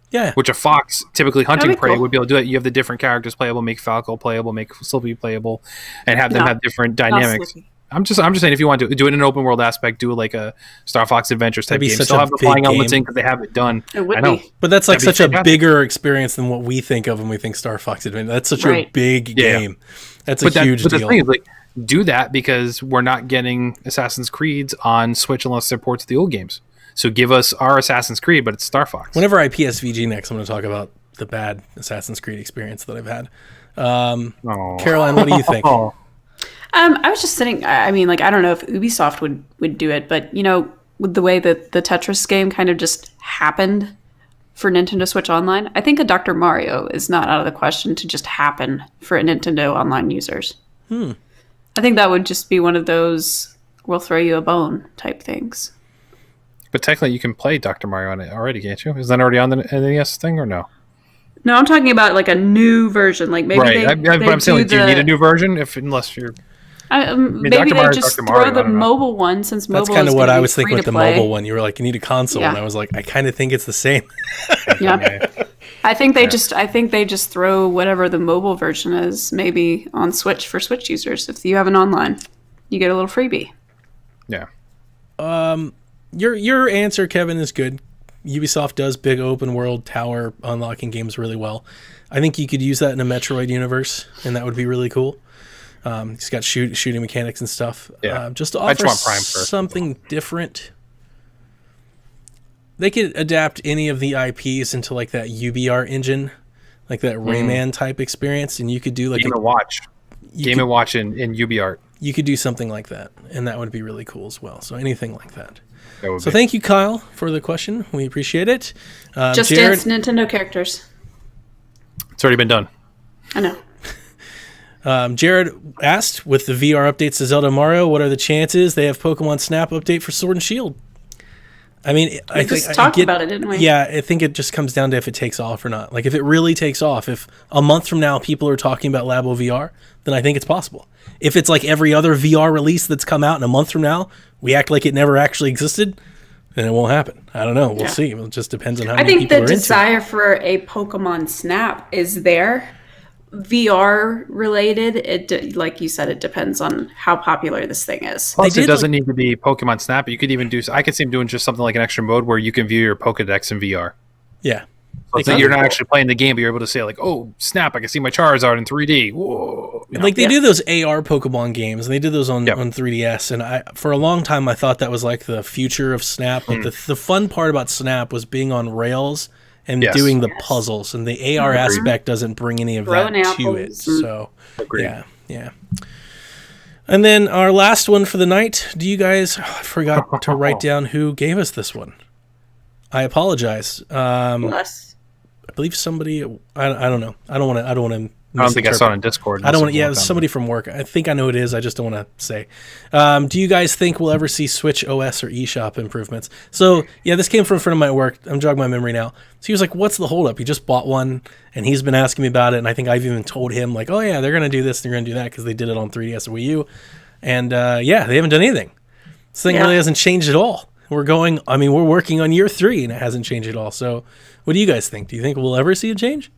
Yeah. Which a fox, typically hunting That'd be prey, cool. would be able to do it. You have the different characters playable, make Falco playable, make Sylvie playable, and have them Not- have different not dynamics. Slippy. I'm just saying, if you want to do it in an open world aspect, do it like a Star Fox Adventures type That'd be game. such Still a have the big flying elements game. in because they have it done. It would I know. be. But that's like That'd be such a fantastic. bigger experience than what we think of when we think Star Fox Adventure. That's such a Right. big Yeah. game. That's a huge but the deal. thing is, like, do that because we're not getting Assassin's Creeds on Switch unless they're ports of the old games. So give us our Assassin's Creed, but it's Star Fox. Whenever I PSVG next, I'm going to talk about the bad Assassin's Creed experience that I've had. Oh. Caroline, what do you think? Oh. I was just sitting. I mean, like, I don't know if Ubisoft would do it, but with the way that the Tetris game kind of just happened for Nintendo Switch Online, I think a Dr. Mario is not out of the question to just happen for Nintendo Online users. I think that would just be one of those "we'll throw you a bone" type things. But technically, you can play Dr. Mario on it already, can't you? Is that already on the NES thing or no? No, I'm talking about like a new version. Like maybe Right. But I'm saying, like, do you need a new version? Unless you're. Maybe Dr. they Mario's just Dr. throw Mario, I the don't know. mobile one since mobile That's kind is of what gonna I be was thinking free with to the play. mobile one. You were like, you need a console, Yeah. and I was like, I kind of think it's the same. Yeah. I think they just throw whatever the mobile version is maybe on Switch for Switch users. If you have an online, you get a little freebie. Yeah. Your answer, Kevin, is good. Ubisoft does big open world tower unlocking games really well. I think you could use that in a Metroid universe, and that would be really cool. It's got shooting mechanics and stuff. Yeah. Just to I offer just want Prime first. something different. They could adapt any of the IPs into like that UBR engine, like that Rayman type experience, and you could do like Game and Watch. Game and Watch in UbiArt. you could do something like that, and that would be really cool as well. So anything like that. So Thank you, Kyle, for the question. We appreciate it. Just Jared, Dance Nintendo characters. It's already been done. I know. Jared asked, with the VR updates to Zelda Mario, what are the chances they have Pokemon Snap update for Sword and Shield? I mean, I think just talked about it, didn't we? Yeah, I think it just comes down to if it takes off or not. Like, if it really takes off, if a month from now people are talking about Labo VR, then I think it's possible. If it's like every other VR release that's come out in a month from now, we act like it never actually existed, then it won't happen. I don't know. We'll see. It just depends on how many people are into it. I think the desire for a Pokemon Snap is there. VR related, like you said, it depends on how popular this thing is. Plus, it doesn't need to be Pokemon Snap. You could even do. I could see them doing just something like an extra mode where you can view your Pokedex in VR. Yeah. So you're not actually playing the game, but you're able to say like, "Oh, snap! I can see my Charizard in 3D." Whoa! You know? Like they do those AR Pokemon games, and they did those on 3DS. And for a long time, I thought that was like the future of Snap. Like the fun part about Snap was being on rails and doing the puzzles, and the AR aspect doesn't bring any of that to it. So, yeah. And then our last one for the night. Do you guys? I forgot to write down who gave us this one. I apologize. I believe somebody. I don't know. I don't want to. I don't think I saw it on Discord. I don't want to. Yeah, it was somebody from work. I think I know who it is. I just don't want to say. Do you guys think we'll ever see Switch OS or eShop improvements? So yeah, this came from a friend of mine at work. I'm jogging my memory now. So he was like, "What's the holdup?" He just bought one, and he's been asking me about it. And I think I've even told him like, "Oh yeah, they're gonna do this, they're gonna do that," because they did it on 3DS or Wii U. And yeah, they haven't done anything. This thing really hasn't changed at all. We're working on year 3, and it hasn't changed at all. So, what do you guys think? Do you think we'll ever see a change?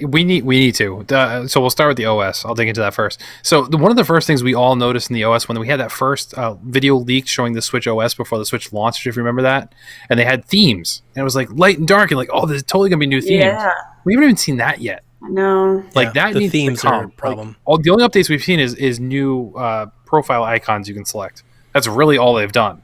We need to. So we'll start with the OS. I'll dig into that first. So one of the first things we all noticed in the OS when we had that first video leak showing the Switch OS before the Switch launched, if you remember that, and they had themes, and it was like light and dark, and like, oh, there's totally gonna be new themes. Yeah. We haven't even seen that yet. No. Like that. The themes are a problem. Like, the only updates we've seen is new profile icons you can select. That's really all they've done.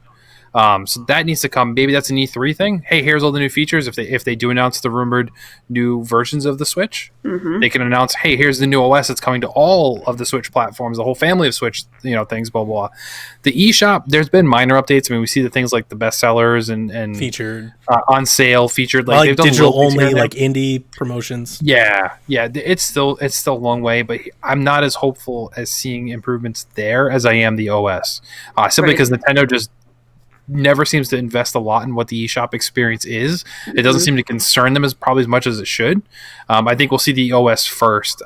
So that needs to come. Maybe that's an E3 thing. Hey, here's all the new features. If they do announce the rumored new versions of the Switch, they can announce, hey, here's the new OS that's coming to all of the Switch platforms, the whole family of Switch, things, blah, blah, blah. The eShop, there's been minor updates. I mean, we see the things like the bestsellers and featured on sale, featured like they've done digital only, like indie promotions. Yeah. It's still a long way, but I'm not as hopeful as seeing improvements there as I am the OS, simply because Nintendo just never seems to invest a lot in what the eShop experience is. It doesn't seem to concern them as much as it should. I think we'll see the OS first.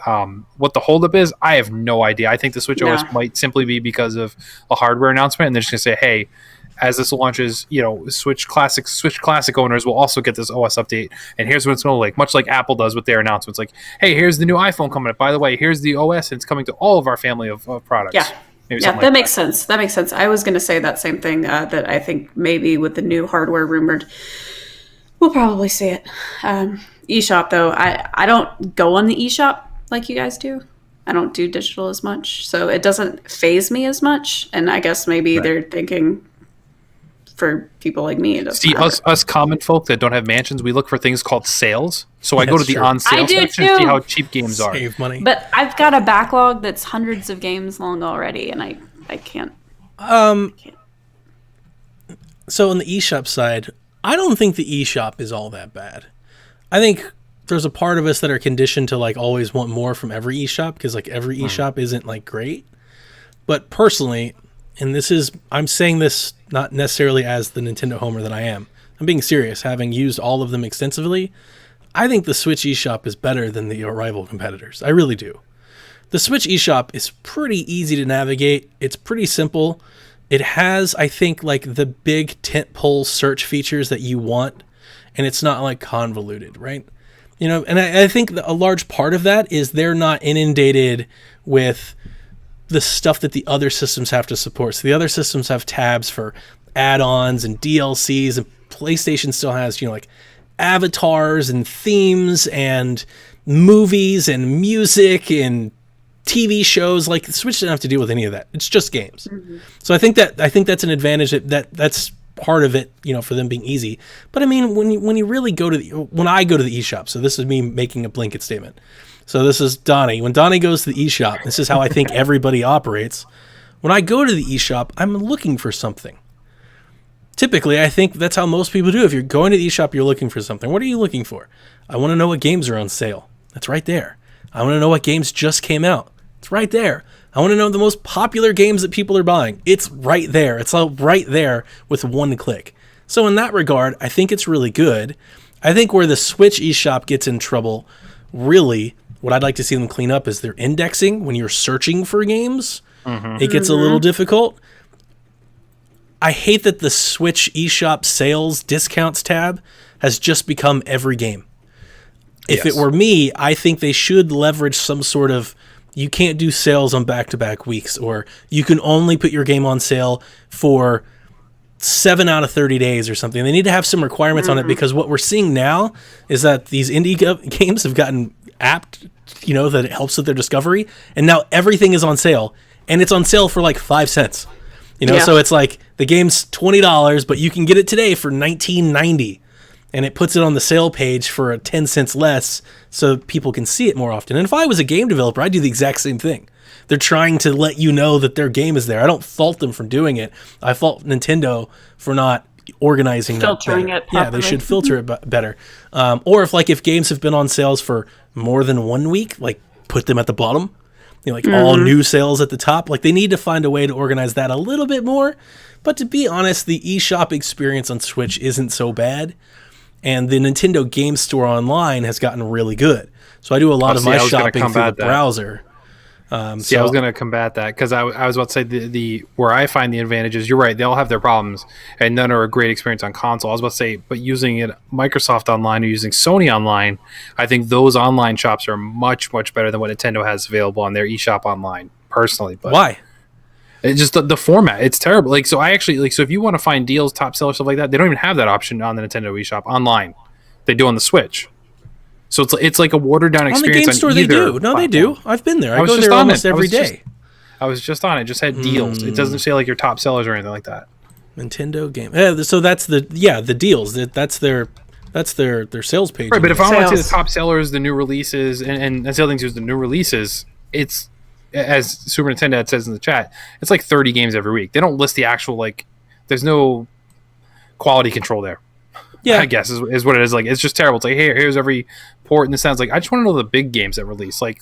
What the holdup is, I have no idea. I think the Switch OS might simply be because of a hardware announcement, and they're just going to say, hey, as this launches, Switch Classic owners will also get this OS update, and here's what it's going to look like, much like Apple does with their announcements. Like, hey, here's the new iPhone coming up. By the way, here's the OS, and it's coming to all of our family of products. Yeah. That makes sense. That makes sense. I was going to say that same thing, that I think maybe with the new hardware rumored, we'll probably see it. eShop, though, I don't go on the eShop like you guys do. I don't do digital as much, so it doesn't faze me as much. And I guess maybe they're thinking for people like me. See, us common folk that don't have mansions, we look for things called sales. So I go to the on sale section to see how cheap games are. Save money. But I've got a backlog that's hundreds of games long already, and I can't. So on the eShop side, I don't think the eShop is all that bad. I think there's a part of us that are conditioned to like always want more from every eShop because like every eShop isn't like great. But personally, and I'm saying this not necessarily as the Nintendo homer that I am. I'm being serious, having used all of them extensively. I think the Switch eShop is better than the rival competitors. I really do. The Switch eShop is pretty easy to navigate. It's pretty simple. It has, I think, like the big tentpole search features that you want, and it's not like convoluted, right? You know, and I think a large part of that is they're not inundated with the stuff that the other systems have to support. So the other systems have tabs for add-ons and DLCs, and PlayStation still has, you know, like avatars and themes and movies and music and TV shows. Like the Switch didn't have to deal with any of that. It's just games. Mm-hmm. So I think that's an advantage that's part of it, you know, for them being easy. But I mean, when you really go to when I go to the eShop, so this is me making a blanket statement. So this is Donnie. When Donnie goes to the eShop, this is how I think everybody operates. When I go to the eShop, I'm looking for something. Typically, I think that's how most people do. If you're going to the eShop, you're looking for something. What are you looking for? I want to know what games are on sale. That's right there. I want to know what games just came out. It's right there. I want to know the most popular games that people are buying. It's right there. It's all right there with one click. So in that regard, I think it's really good. I think where the Switch eShop gets in trouble, really, what I'd like to see them clean up is their indexing. When you're searching for games, it gets a little difficult. I hate that the Switch eShop sales discounts tab has just become every game. If it were me, I think they should leverage some sort of, you can't do sales on back-to-back weeks, or you can only put your game on sale for 7 out of 30 days or something. They need to have some requirements on it, because what we're seeing now is that these indie games have gotten apt, you know, that it helps with their discovery, and now everything is on sale, and it's on sale for like 5 cents. You know, so it's like the game's $20, but you can get it today for $19.90, and it puts it on the sale page for 10 cents less, so people can see it more often. And if I was a game developer, I'd do the exact same thing. They're trying to let you know that their game is there. I don't fault them for doing it. I fault Nintendo for not organizing filtering that better. it properly. Yeah, they should filter it better. Or if games have been on sales for more than 1 week, like put them at the bottom. You know, like all new sales at the top. Like they need to find a way to organize that a little bit more. But to be honest, the eShop experience on Switch isn't so bad. And the Nintendo Game Store Online has gotten really good. So I do a lot of my shopping through the browser. I was going to combat that, because I was about to say the where I find the advantages. You're right; they all have their problems, and none are a great experience on console. I was about to say, but using it Microsoft Online or using Sony Online, I think those online shops are much better than what Nintendo has available on their eShop Online. Personally, but why? It's just the format. It's terrible. Like, so I actually so if you want to find deals, top sellers, stuff like that, they don't even have that option on the Nintendo eShop Online. They do on the Switch. So it's like a watered down experience. On the Game Store, they do. No, they do. I've been there. I go there almost every day. I was just on it. Just had deals. It doesn't say like your top sellers or anything like that. Nintendo Game. Yeah, so that's the deals. That's their sales page. Right, but if I want to see the top sellers, the new releases, and that's the other thing too, is the new releases. It's, as Super Nintendo says in the chat, it's like 30 games every week. They don't list the actual, like, there's no quality control there. Yeah, I guess is what it is. Like, it's just terrible. It's like, hey, here's every port, and it sounds like I just want to know the big games that release. Like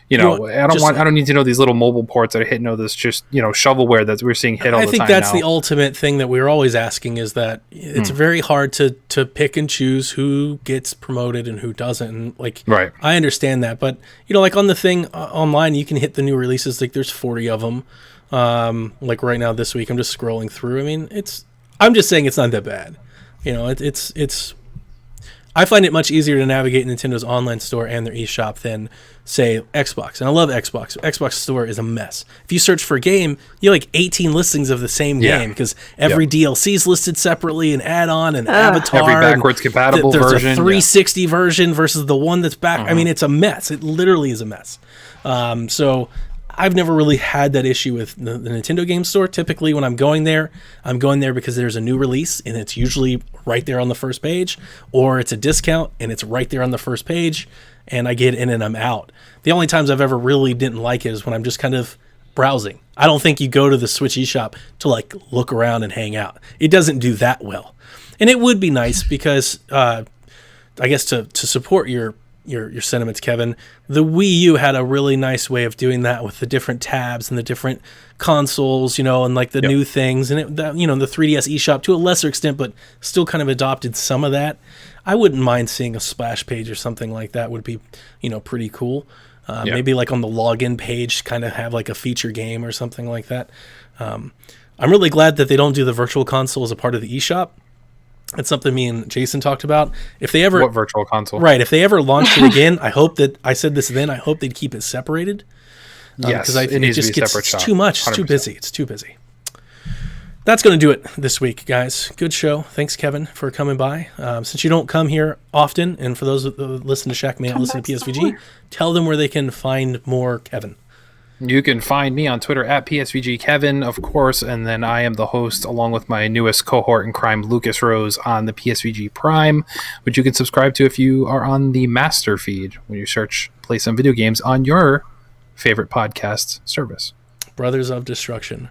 you know, I don't need to know these little mobile ports that are hitting all this just, you know, shovelware that we're seeing hit all the time. I think that's the ultimate thing that we're always asking, is that it's very hard to pick and choose who gets promoted and who doesn't. And like, right, I understand that, but you know, like on the thing online, you can hit the new releases. Like there's 40 of them. Like right now this week, I'm just scrolling through. I mean, I'm just saying it's not that bad. You know, it's. I find it much easier to navigate Nintendo's online store and their eShop than, say, Xbox. And I love Xbox. Xbox store is a mess. If you search for a game, you have like 18 listings of the same game, because every DLC is listed separately, an add-on, an avatar. Every backwards compatible version. There's a 360 version versus the one that's back. I mean, it's a mess. It literally is a mess. So I've never really had that issue with the Nintendo Game Store. Typically, when I'm going there because there's a new release, and it's usually right there on the first page, or it's a discount, and it's right there on the first page, and I get in and I'm out. The only times I've ever really didn't like it is when I'm just kind of browsing. I don't think you go to the Switch eShop to like look around and hang out. It doesn't do that well. And it would be nice because I guess to support your your sentiments, Kevin. The Wii U had a really nice way of doing that with the different tabs and the different consoles, and like the new things, and the 3DS eShop to a lesser extent, but still kind of adopted some of that. I wouldn't mind seeing a splash page or something like that. Would be, pretty cool. Maybe like on the login page, kind of have like a feature game or something like that. I'm really glad that they don't do the virtual console as a part of the eShop. It's something me and Jason talked about. If they ever What virtual console? Right, if they ever launched it again, I hope that I said this then. I hope they'd keep it separated. Yes, because I think it just gets shop, too much. 100%. It's too busy. It's too busy. That's going to do it this week, guys. Good show. Thanks, Kevin, for coming by. Since you don't come here often, and for those that listen to Shaq May, listen to PSVG, tell them where they can find more Kevin. You can find me on Twitter at PSVGKevin, of course, and then I am the host along with my newest cohort in crime, Lucas Rose, on the PSVG Prime, which you can subscribe to if you are on the master feed when you search Play Some Video Games on your favorite podcast service. Brothers of Destruction.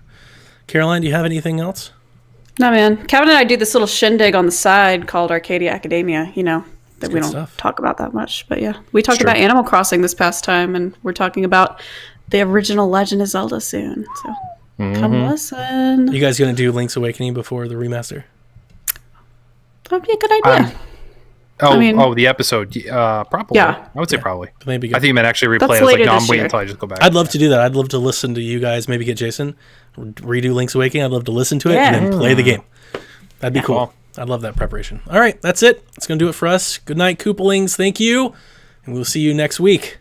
Caroline, do you have anything else? No, man. Kevin and I do this little shindig on the side called Arcadia Academia, that we don't talk about that much. But yeah, we talked about Animal Crossing this past time, and we're talking about the original Legend of Zelda soon. So come listen. You guys going to do Link's Awakening before the remaster? That'd be a good idea. The episode. Probably. Yeah. I would say probably. Maybe. I think you might actually replay it. I was like, no, I'm waiting until I just go back. I'd love to do that. I'd love to listen to you guys, maybe get Jason, redo Link's Awakening. I'd love to listen to it and then play the game. That'd be cool. I'd love that preparation. All right, that's it. That's going to do it for us. Good night, Koopalings. Thank you. And we'll see you next week.